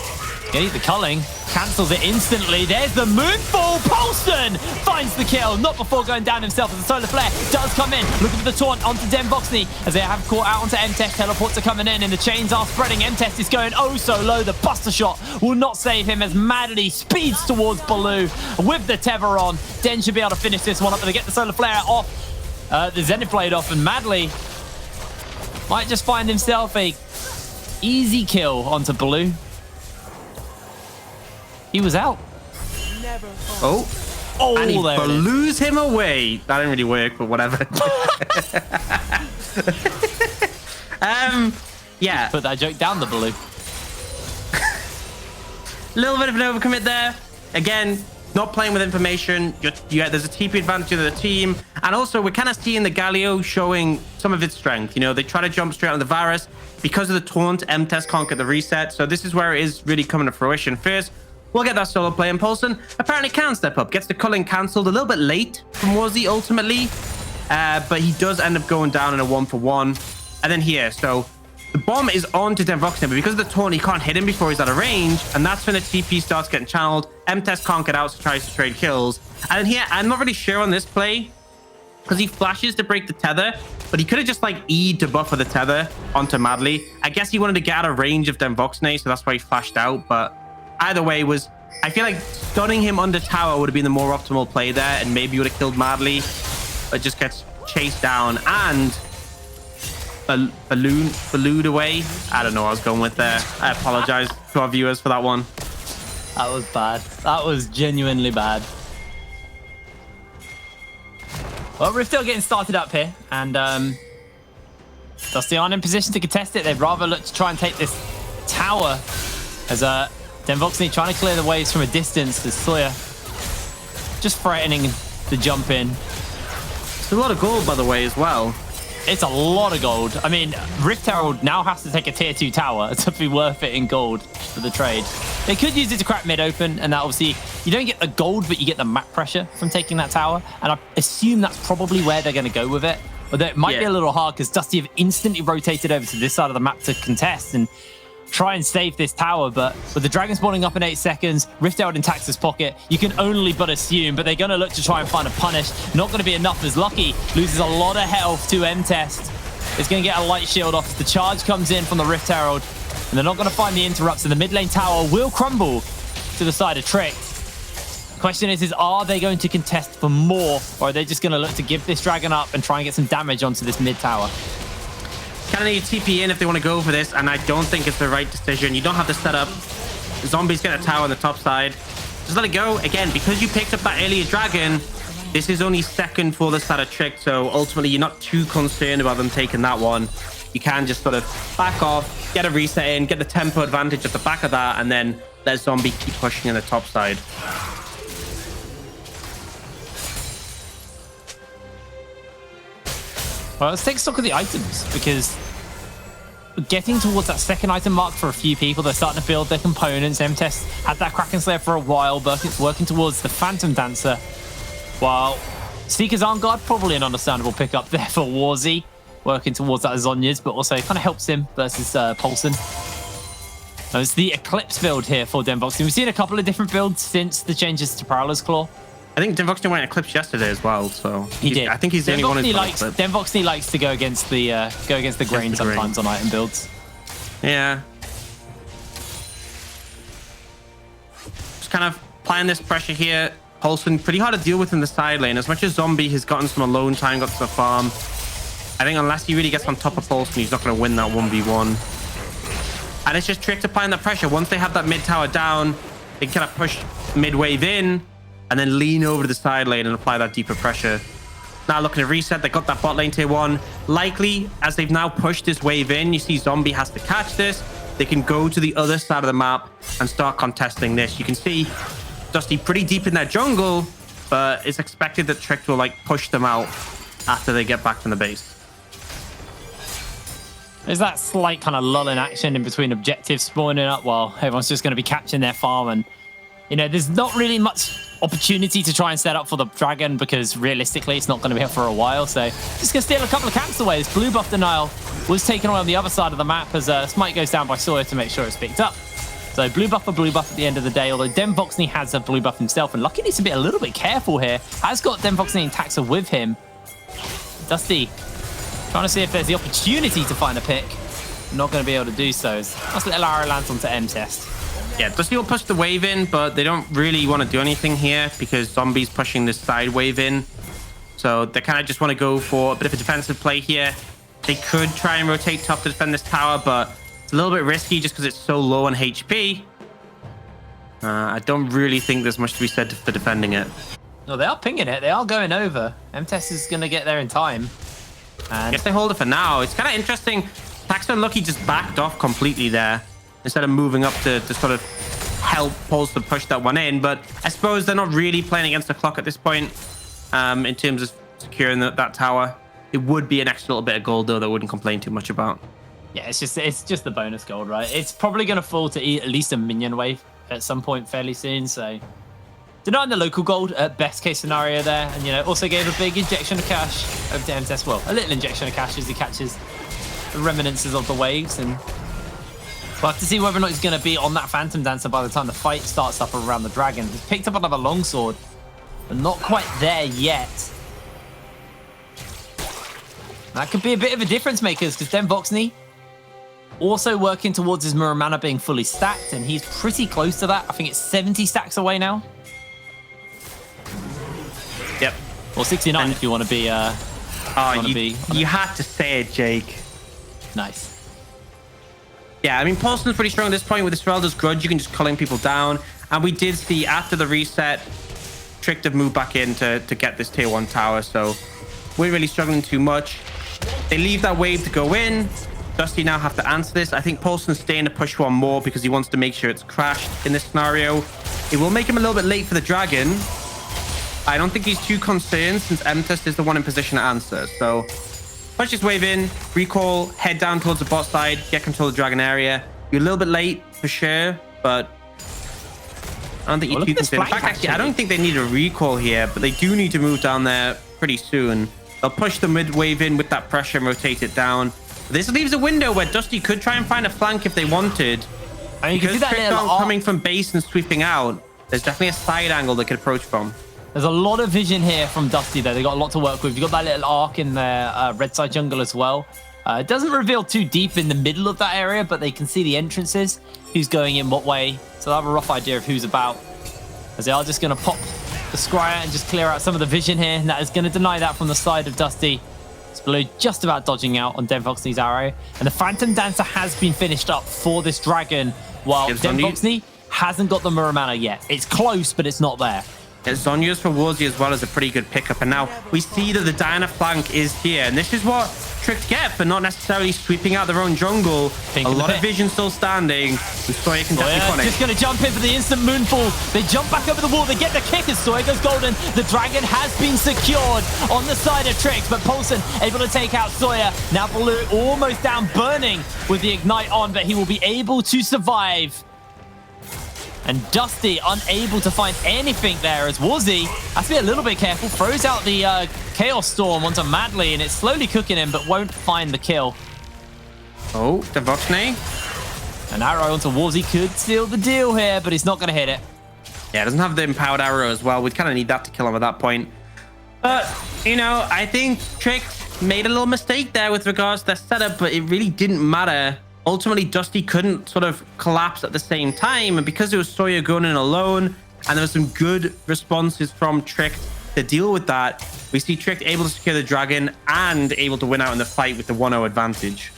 Okay, the culling cancels it instantly. There's the moonfall. Paulson finds the kill, not before going down himself, as the solar flare does come in. Looking for the taunt onto Denvoxney, as they have caught out onto MTest. Teleports are coming in, and the chains are spreading. MTest is going oh so low. The buster shot will not save him, as Madly speeds towards Baloo with the tether on. Den should be able to finish this one up, and they get the solar flare off. The Zenith Blade off, and Madly might just find himself a easy kill onto Baloo. He was out.
Oh, and he balloos him away. That didn't really work, but whatever. Yeah.
Put that joke down the Baloo.
Little bit of an overcommit there. Again, not playing with information. There's a TP advantage of the team. And also, we're kind of seeing the Galio showing some of its strength. You know, they try to jump straight on the Varus. Because of the taunt, M-Test can't get the reset. So this is where it is really coming to fruition. First, we'll get that solo play, and Paulson apparently can step up. Gets the culling cancelled a little bit late from Wazzy ultimately. But he does end up going down in a 1-for-1. And then here, so the bomb is on to Denvoxney, but because of the taunt, he can't hit him before he's out of range. And that's when the TP starts getting channeled. M-Test can't get out, so tries to trade kills. And then here, I'm not really sure on this play, because he flashes to break the tether, but he could have just like E'd to buffer the tether onto Madly. I guess he wanted to get out of range of Denvoxney, so that's why he flashed out. But either way, I feel like stunning him under tower would have been the more optimal play there, and maybe would have killed Madly. But just gets chased down and ballooned away. I don't know what I was going with there. I apologize to our viewers for that one.
That was bad. That was genuinely bad. Well, we're still getting started up here, and Dusty aren't in position to contest it. They'd rather look to try and take this tower, as Denvoxney trying to clear the waves from a distance, as Sawyer just threatening to jump in.
It's a lot of gold, by the way, as well.
It's a lot of gold. I mean, Rift Herald now has to take a tier 2 tower to be worth it in gold for the trade. They could use it to crack mid open, and that obviously, you don't get the gold, but you get the map pressure from taking that tower. And I assume that's probably where they're going to go with it. Although it might be a little hard, because Dusty have instantly rotated over to this side of the map to contest and try and save this tower. But with the dragon spawning up in 8 seconds, Rift Herald in Tax's pocket, you can only but assume, but they're going to look to try and find a punish. Not going to be enough, as Lucky loses a lot of health to M-Test. It's going to get a light shield off. The charge comes in from the Rift Herald, and they're not going to find the interrupts, and the mid lane tower will crumble to the side of Trick. The question is are they going to contest for more, or are they just going to look to give this dragon up and try and get some damage onto this mid tower?
Kind of need TP in if they want to go for this, and I don't think it's the right decision. You don't have to set up. The zombies get a tower on the top side. Just let it go. Again, because you picked up that earlier dragon, this is only second for the side of Trick, so ultimately you're not too concerned about them taking that one. You can just sort of back off, get a reset in, get the tempo advantage at the back of that, and then let Zombie keep pushing in the top side.
Well, let's take stock of the items, because getting towards that second item mark for a few people, they're starting to build their components. M-Test had that Kraken Slayer for a while, but it's working towards the Phantom Dancer, while Seeker's Arm Guard, probably an understandable pickup there for Warzy, working towards that Zhonya's, but also kind of helps him versus Paulson. So it's the Eclipse build here for Denvoxney. We've seen a couple of different builds since the changes to Prowler's Claw.
I think Denvoxney went Eclipse yesterday as well, so
he did.
I think he's the only one who's
Denvoxney likes to go against the grain sometimes on item builds.
Yeah. Just kind of applying this pressure here. Paulson pretty hard to deal with in the side lane. As much as Zombie has gotten some alone time, got to the farm, I think unless he really gets on top of Paulson, he's not going to win that 1v1. And it's just Trick applying that pressure. Once they have that mid tower down, they can kind of push mid wave in, and then lean over to the side lane and apply that deeper pressure. Now looking to reset, they got that bot lane tier 1. Likely, as they've now pushed this wave in, you see Zombie has to catch this. They can go to the other side of the map and start contesting this. You can see Dusty pretty deep in their jungle, but it's expected that Trick will like push them out after they get back from the base.
There's that slight kind of lull in action in between objectives spawning up while everyone's just going to be capturing their farm. And, you know, there's not really much opportunity to try and set up for the dragon because realistically it's not going to be here for a while. So just going to steal a couple of camps away. This blue buff denial was taken away on the other side of the map as Smite goes down by Sawyer to make sure it's picked up. So blue buff for blue buff at the end of the day, although Denvoxney has a blue buff himself, and Lucky needs to be a little bit careful here. Has got Denvoxney and Taxa with him. Dusty trying to see if there's the opportunity to find a pick. Not going to be able to do so. Nice little arrow lands onto M-Test.
Yeah, Dusty will push the wave in, but they don't really want to do anything here because Zombie's pushing this side wave in. So they kind of just want to go for a bit of a defensive play here. They could try and rotate top to defend this tower, but it's a little bit risky just because it's so low on HP. I don't really think there's much to be said for defending it.
No, they are pinging it. They are going over. M-Test is going to get there in time. And
I guess they hold it for now. It's kind of interesting. Taxa and Lucky just backed off completely there instead of moving up to sort of help Pulse to push that one in. But I suppose they're not really playing against the clock at this point in terms of securing that tower. It would be an extra little bit of gold, though, that I wouldn't complain too much about.
yeah, it's just the bonus gold, right? It's probably going to fall to at least a minion wave at some point fairly soon. So denying the local gold at best case scenario there. And, you know, also gave a big injection of cash over to M-Test. Well, a little injection of cash as he catches the reminiscences of the waves. And we'll have to see whether or not he's going to be on that Phantom Dancer by the time the fight starts up around the dragon. He's picked up another longsword, but not quite there yet. That could be a bit of a difference maker because Denvoxney also working towards his Muramana being fully stacked, and he's pretty close to that. I think it's 70 stacks away now.
Yep.
Or 69 if you want to be.
You had to say it, Jake.
Nice.
Yeah, I mean, Paulson's pretty strong at this point with the Svelda's Grudge. You can just culling people down. And we did see after the reset, Trick have moved back in to get this tier 1 tower. So we're really struggling too much. They leave that wave to go in. Dusty now have to answer this. I think Paulson's staying to push one more because he wants to make sure it's crashed in this scenario. It will make him a little bit late for the dragon. I don't think he's too concerned since M-Test is the one in position to answer. So push this wave in, recall, head down towards the bot side, get control of the dragon area. You're a little bit late for sure, but I don't think you're too concerned. In fact, actually, I don't think they need a recall here, but they do need to move down there pretty soon. They'll push the mid wave in with that pressure and rotate it down. This leaves a window where Dusty could try and find a flank if they wanted.
I mean,
because Trick aren't coming from base and sweeping out, there's definitely a side angle they could approach from.
There's a lot of vision here from Dusty, though. They got a lot to work with. You've got that little arc in their red side jungle as well. It doesn't reveal too deep in the middle of that area, but they can see the entrances, who's going in what way. So they'll have a rough idea of who's about. As they are just going to pop the Scryer and just clear out some of the vision here. And that is going to deny that from the side of Dusty. Blue just about dodging out on Denvoxney's arrow. And the Phantom Dancer has been finished up for this dragon, while Denvoxney hasn't got the Muramana yet. It's close, but it's not there.
Yeah, Zonya's for Warzy as well as a pretty good pickup. And now we see that the Diana flank is here. And this is what Trick get for not necessarily sweeping out their own jungle. A lot of vision still standing. And Sawyer can definitely connect.
Just going to jump in for the instant moonfall. They jump back over the wall. They get the kick as Sawyer goes golden. The dragon has been secured on the side of Trick, but Paulson able to take out Sawyer. Now Blue almost down, burning with the ignite on, but he will be able to survive. And Dusty unable to find anything there as Warzy has to be a little bit careful. Throws out the Chaos Storm onto Madly, and it's slowly cooking him, but won't find the kill.
Oh, Denvoxney.
An arrow onto Warzy could seal the deal here, but he's not going to hit it.
Yeah, doesn't have the empowered arrow as well. We'd kind of need that to kill him at that point. But, you know, I think Trick made a little mistake there with regards to their setup, but it really didn't matter. Ultimately, Dusty couldn't sort of collapse at the same time. And because it was Sawyer going in alone, and there were some good responses from Trick to deal with that, we see Trick able to secure the dragon and able to win out in the fight with the 1-0 advantage.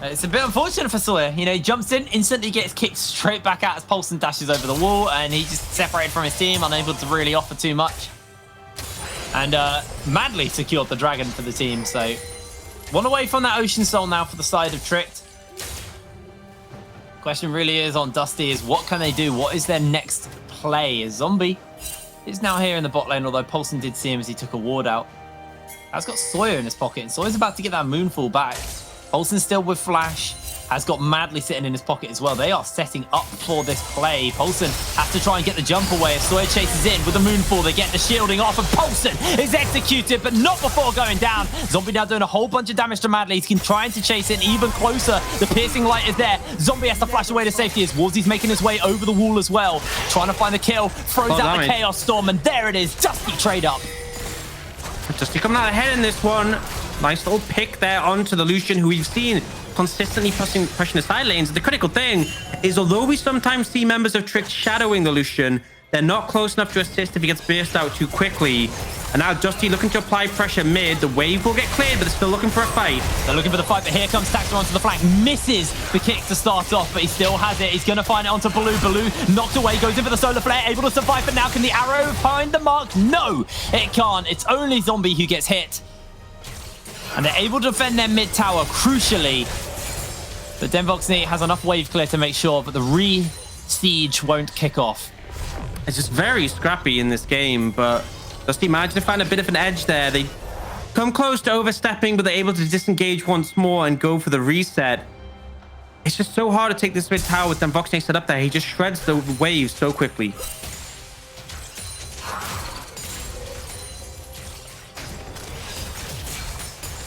It's a bit unfortunate for Sawyer. You know, he jumps in, instantly gets kicked straight back out as Paulson dashes over the wall, and he just separated from his team, unable to really offer too much. And Madly secured the dragon for the team, so one away from that Ocean Soul now for the side of Tricked. Question really is on Dusty is what can they do? What is their next play? Zombie is now here in the bot lane, although Paulson did see him as he took a ward out. Has got Sawyer in his pocket, and Sawyer's about to get that Moonfall back. Polson still with Flash. Has got Madly sitting in his pocket as well. They are setting up for this play. Polson has to try and get the jump away. As Sawyer chases in with the Moonfall, they get the shielding off, and Polson is executed, but not before going down. Zombie now doing a whole bunch of damage to Madly. He's trying to chase in even closer. The piercing light is there. Zombie has to flash away to safety as Warzie's making his way over the wall as well. Trying to find the kill. Throws out the Chaos Storm, and there it is. Dusty trade up.
Dusty coming out ahead in this one. Nice little pick there onto the Lucian, who we've seen consistently pushing the side lanes. The critical thing is, although we sometimes see members of Trick shadowing the Lucian, they're not close enough to assist if he gets burst out too quickly. And now Dusty looking to apply pressure mid. The wave will get cleared, but they're still looking for a fight.
They're looking for the fight, but here comes Taxer onto the flank. Misses the kick to start off, but he still has it. He's going to find it onto Baloo. Baloo knocked away, goes in for the solar flare, able to survive, but now can the arrow find the mark? No, it can't. It's only Zombie who gets hit. And they're able to defend their mid tower, crucially. But Denvoxney has enough wave clear to make sure that the re-siege won't kick off.
It's just very scrappy in this game, but Dusty managed to find a bit of an edge there. They come close to overstepping, but they're able to disengage once more and go for the reset. It's just so hard to take this mid tower with Denvoxney set up there. He just shreds the waves so quickly.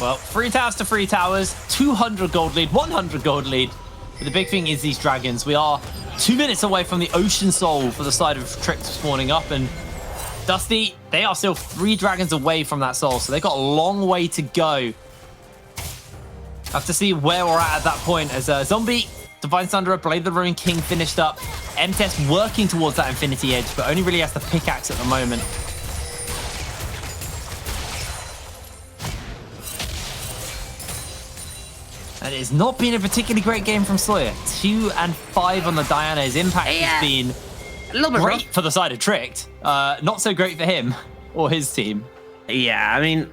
Well, 3 towers to 3 towers, 200 gold lead, 100 gold lead. But the big thing is these dragons. We are 2 minutes away from the Ocean Soul for the side of Trick spawning up, and Dusty, they are still 3 dragons away from that soul, so they've got a long way to go. Have to see where we're at that point as Zombie, Divine Thunderer, Blade of the Ruin King finished up. MTES working towards that Infinity Edge, but only really has the pickaxe at the moment. And it has not been a particularly great game from Sawyer. 2 and 5 on the Diana. His impact has been
a little bit
great
rough
for the side of Tricked. Not so great for him or his team.
Yeah, I mean,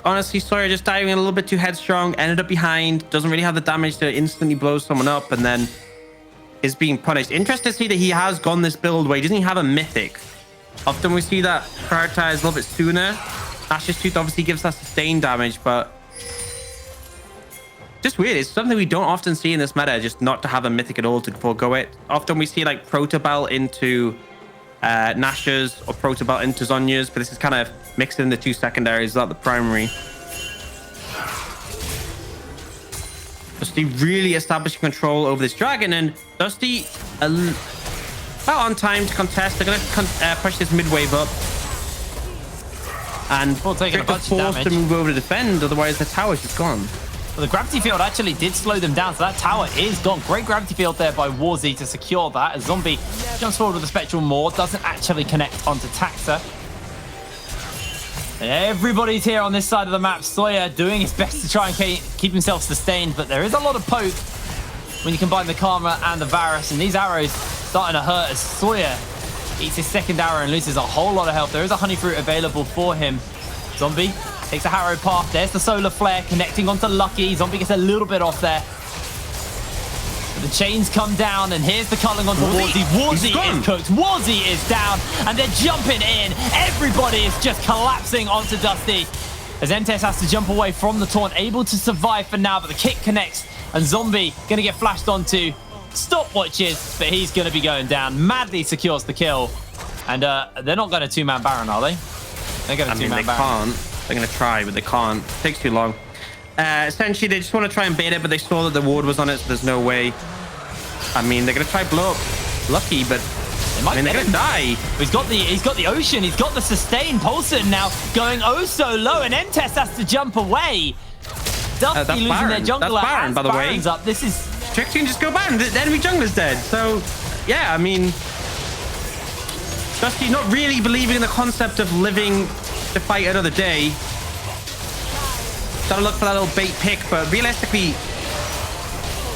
honestly, Sawyer just diving a little bit too headstrong, ended up behind, doesn't really have the damage to instantly blow someone up, and then is being punished. Interesting to see that he has gone this build where he doesn't have a mythic. Often we see that prioritized a little bit sooner. Ash's Tooth obviously gives that sustained damage, but just weird. It's something we don't often see in this meta, just not to have a mythic at all to forego it. Often we see like Protobelt into Nash's or Protobelt into Zonya's, but this is kind of mixed in the 2 secondaries, not the primary. Dusty really establishing control over this dragon, and Dusty about on time to contest. They're going to push this mid wave up. And
taking a bunch of
forced
damage
to move over to defend, otherwise the tower's just gone.
Well, the gravity field actually did slow them down, so that tower is gone. Great gravity field there by Warzy to secure that. As Zombie jumps forward with the Spectral Maw, doesn't actually connect onto Taxa. And everybody's here on this side of the map. Sawyer doing his best to try and keep himself sustained, but there is a lot of poke when you combine the Karma and the Varus, and these arrows starting to hurt as Sawyer eats his second arrow and loses a whole lot of health. There is a Honey Fruit available for him. Zombie takes a Harrow path. There's the Solar Flare connecting onto Lucky. Zombie gets a little bit off there. But the chains come down, and here's the culling onto Warzy. Warzy is cooked. Warzy is down, and they're jumping in. Everybody is just collapsing onto Dusty. As MTES has to jump away from the taunt, able to survive for now, but the kick connects, and Zombie going to get flashed onto stopwatches, but he's going to be going down. Madly secures the kill, and they're not going to 2-man Baron, are they? They're going to 2-man Baron.
They can't. They're going to try, but they can't. It takes too long. Essentially, they just want to try and bait it, but they saw that the ward was on it, so there's no way. I mean, they're going to try blow up Lucky, but they're going to die.
He's got the Ocean. He's got the sustain. Paulson now going oh so low, and MTES has to jump away. Dusty losing
Baron.
their jungler.
That's Baron, by the way.
Up. This is
Trick can just go Baron. The enemy jungler's dead. So, yeah, I mean, Dusty not really believing in the concept of living to fight another day. Gotta look for that little bait pick, but realistically,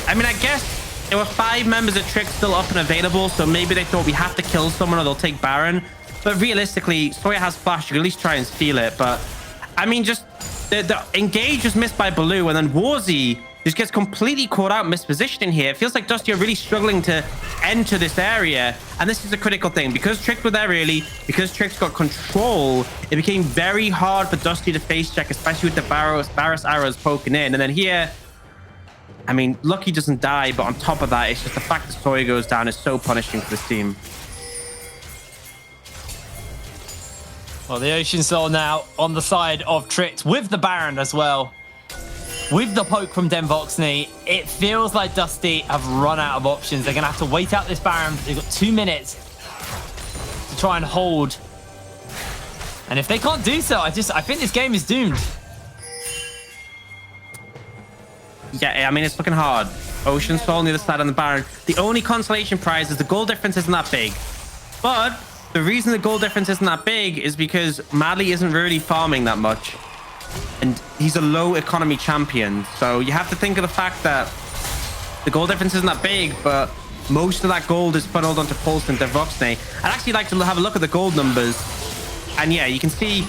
I mean, I guess there were 5 members of Trick still up and available, so maybe they thought we have to kill someone or they'll take Baron. But realistically, Sawyer has Flash. You can at least try and steal it. But I mean, just the engage was missed by Baloo, and then Warzy just gets completely caught out mispositioning here. It feels like Dusty are really struggling to enter this area. And this is a critical thing. Because Trix were there early, because Trix got control, it became very hard for Dusty to face check, especially with the Varus arrows poking in. And then here, I mean, Lucky doesn't die, but on top of that, it's just the fact that Sawyer goes down is so punishing for this team.
Well, the Ocean Soul now on the side of Trix with the Baron as well. With the poke from Denvoxney, it feels like Dusty have run out of options. They're going to have to wait out this Baron. They've got 2 minutes to try and hold. And if they can't do so, I think this game is doomed.
Yeah, I mean, it's looking hard. Ocean Soul on the other side on the Baron. The only consolation prize is the goal difference isn't that big. But the reason the goal difference isn't that big is because Madley isn't really farming that much. And he's a low economy champion. So you have to think of the fact that the goal difference isn't that big, but most of that gold is funneled onto Pulse and Denvoxney. I'd actually like to have a look at the gold numbers. And yeah, you can see,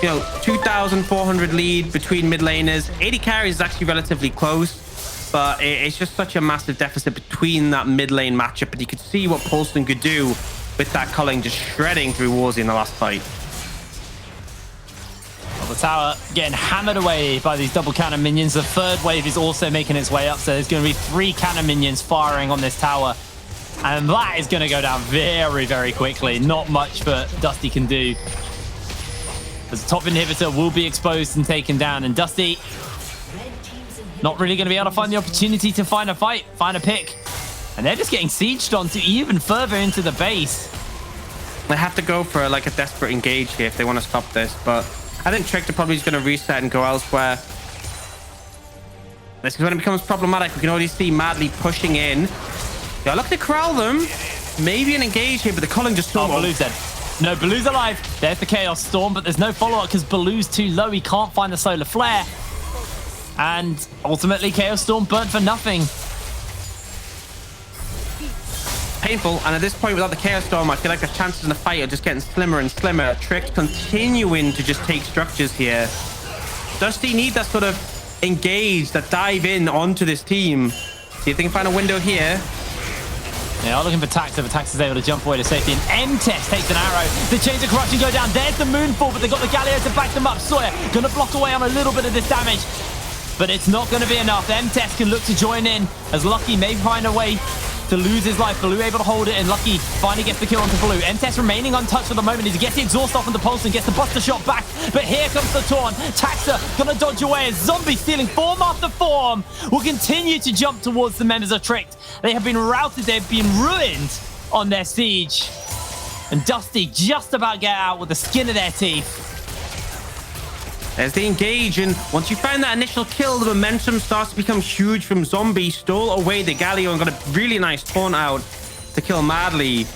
2,400 lead between mid laners. 80 carries is actually relatively close, but it's just such a massive deficit between that mid lane matchup. And you could see what Polston could do with that culling just shredding through Warzy in the last fight.
Well, the tower getting hammered away by these double cannon minions. The third wave is also making its way up, so there's going to be 3 cannon minions firing on this tower. And that is going to go down very, very quickly. Not much that Dusty can do. The top inhibitor will be exposed and taken down, and Dusty not really going to be able to find the opportunity to find a fight, find a pick. And they're just getting sieged onto even further into the base.
They have to go for like a desperate engage here if they want to stop this, but I think Trix are probably just going to reset and go elsewhere. This is when it becomes problematic. We can already see Madley pushing in. Yeah, look to corral them. Maybe an engage here, but the culling just storm.
Oh, Baloo's dead. No, Baloo's alive. There's the Chaos Storm, but there's no follow-up because Baloo's too low. He can't find the Solar Flare. And ultimately, Chaos Storm burnt for nothing.
Painful, and at this point without the Chaos Storm, I feel like the chances in the fight are just getting slimmer and slimmer. Trix continuing to just take structures here. Dusty need that sort of engage, that dive in onto this team. See if they can find a window here.
They are looking for Taxa, but Taxa's able to jump away to safety. And M-Test takes an arrow. The Chains of Corruption go down. There's the Moonfall, but they've got the Galio to back them up. Sawyer going to block away on a little bit of this damage, but it's not going to be enough. M-Test can look to join in as Lucky may find a way to lose his life. Baloo able to hold it, and Lucky finally gets the kill onto Baloo. M-Test remaining untouched for the moment. He gets the exhaust off on the pulse and gets the buster shot back. But here comes the taunt. Taxa gonna dodge away as Zombie stealing form after form will continue to jump towards the members of Trix. They have been routed. They've been ruined on their siege. And Dusty just about get out with the skin of their teeth.
There's the engage, and once you find that initial kill, the momentum starts to become huge from Zombie. Stole away the Galio and got a really nice taunt out to kill Madley.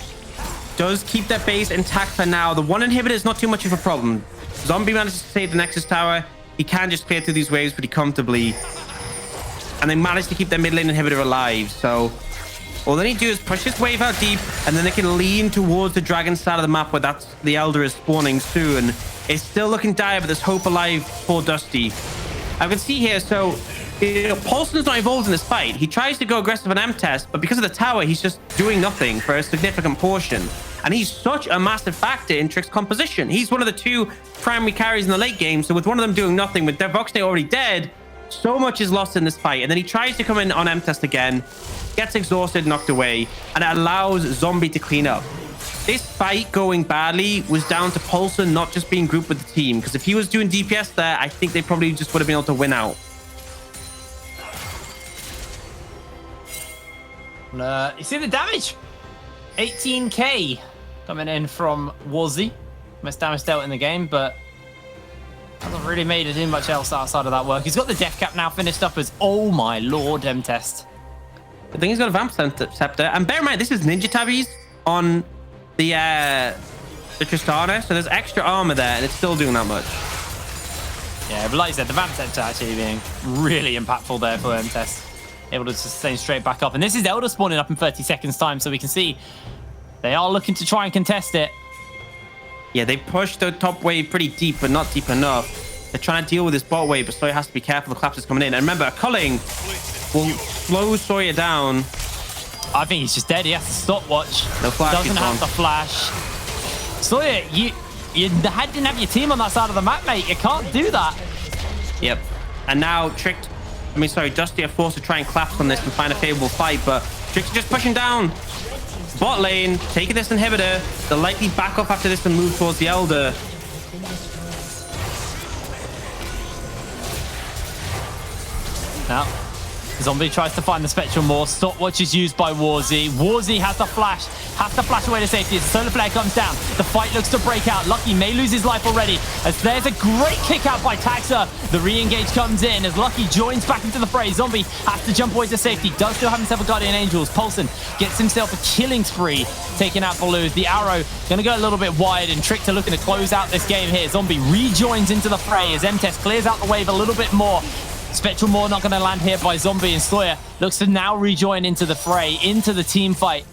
Does keep their base intact for now. The one inhibitor is not too much of a problem. Zombie manages to save the Nexus Tower. He can just clear through these waves pretty comfortably. And they manage to keep their mid lane inhibitor alive. So all they need to do is push this wave out deep, and then they can lean towards the dragon side of the map where that's the Elder is spawning soon. It's still looking dire, but there's hope alive for Dusty. I can see here, so Paulson's not involved in this fight. He tries to go aggressive on M-Test, but because of the tower, he's just doing nothing for a significant portion. And he's such a massive factor in Trix composition. He's one of the 2 primary carries in the late game, so with one of them doing nothing, with Denvoxney already dead, so much is lost in this fight. And then he tries to come in on M-Test again, gets exhausted, knocked away, and it allows Zombie to clean up. This fight going badly was down to Paulson not just being grouped with the team, because if he was doing DPS there, I think they probably just would have been able to win out.
You see the damage? 18k coming in from Warzy. Most damage dealt in the game, but hasn't really made it in much else outside of that work. He's got the death cap now finished up as, oh my lord, M-Test.
I think he's got a Vamp Scepter. And bear in mind, this is Ninja Tabbies on the Tristana, so there's extra armor there, and it's still doing that much.
Yeah, but like you said, the Vamp Scepter actually being really impactful there for M-Test. Able to sustain straight back up. And this is Elder spawning up in 30 seconds time, so we can see they are looking to try and contest it.
Yeah, they pushed the top wave pretty deep, but not deep enough. They're trying to deal with this bot wave, but Sawyer has to be careful. The collapse is coming in. And remember, culling will slow Sawyer down.
I think he's just dead. He has to stopwatch.
No flash.
Doesn't have the flash. Sawyer, you didn't have your team on that side of the map, mate. You can't do that.
Yep. And now Dusty are forced to try and collapse on this and find a favorable fight, but Trick's just pushing down. Bot lane, taking this inhibitor. They'll likely back off after this and move towards the Elder.
Now, Zombie tries to find the Spectral Maw. Stopwatch is used by Warzy. Warzy has to flash away to safety as the Solar Flare comes down. The fight looks to break out. Lucky may lose his life already as there's a great kick out by Taxa. The re-engage comes in as Lucky joins back into the fray. Zombie has to jump away to safety. Does still have himself a Guardian Angels. Paulson gets himself a killing spree, taking out Baloo. The arrow going to go a little bit wide, and Trickster looking to close out this game here. Zombie rejoins into the fray as M-Test clears out the wave a little bit more. Spectral Maw not going to land here by Zombie, and Sawyer looks to now rejoin into the fray, into the team fight.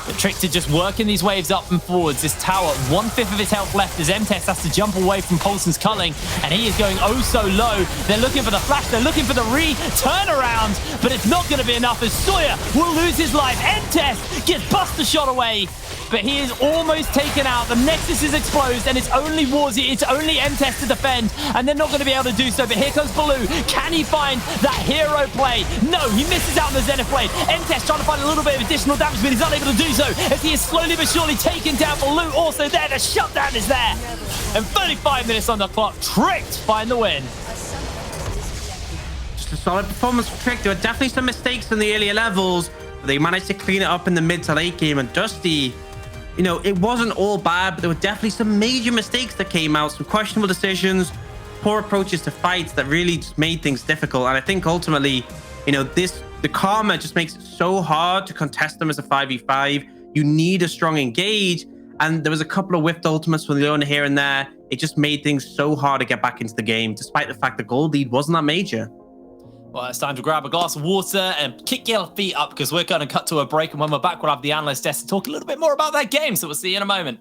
The Trickster just working these waves up and forwards. This tower, 1/5 of his health left as M-Test has to jump away from Paulson's culling, and he is going oh so low. They're looking for the flash, they're looking for the turnaround, but it's not going to be enough as Sawyer will lose his life. M-Test gets Buster shot away, but he is almost taken out. The Nexus is exposed, and it's only Warzy, it's only M-Test to defend, and they're not going to be able to do so. But here comes Baloo. Can he find that hero play? No, he misses out on the Zenith Blade. M-Test trying to find a little bit of additional damage, but he's unable to do so as he is slowly but surely taken down. Baloo also there. The shutdown is there. And 35 minutes on the clock. Tricked find the win.
Just a solid performance for Trick. There were definitely some mistakes in the earlier levels, but they managed to clean it up in the mid to late game. And Dusty, you know, it wasn't all bad, but there were definitely some major mistakes that came out, some questionable decisions, poor approaches to fights that really just made things difficult. And I think ultimately, you know, the karma just makes it so hard to contest them as a 5v5. You need a strong engage, and there was a couple of whiffed ultimates from Leona here and there. It just made things so hard to get back into the game, despite the fact the gold lead wasn't that major.
Well, it's time to grab a glass of water and kick your feet up because we're going to cut to a break. And when we're back, we'll have the analyst desk to talk a little bit more about that game. So we'll see you in a moment.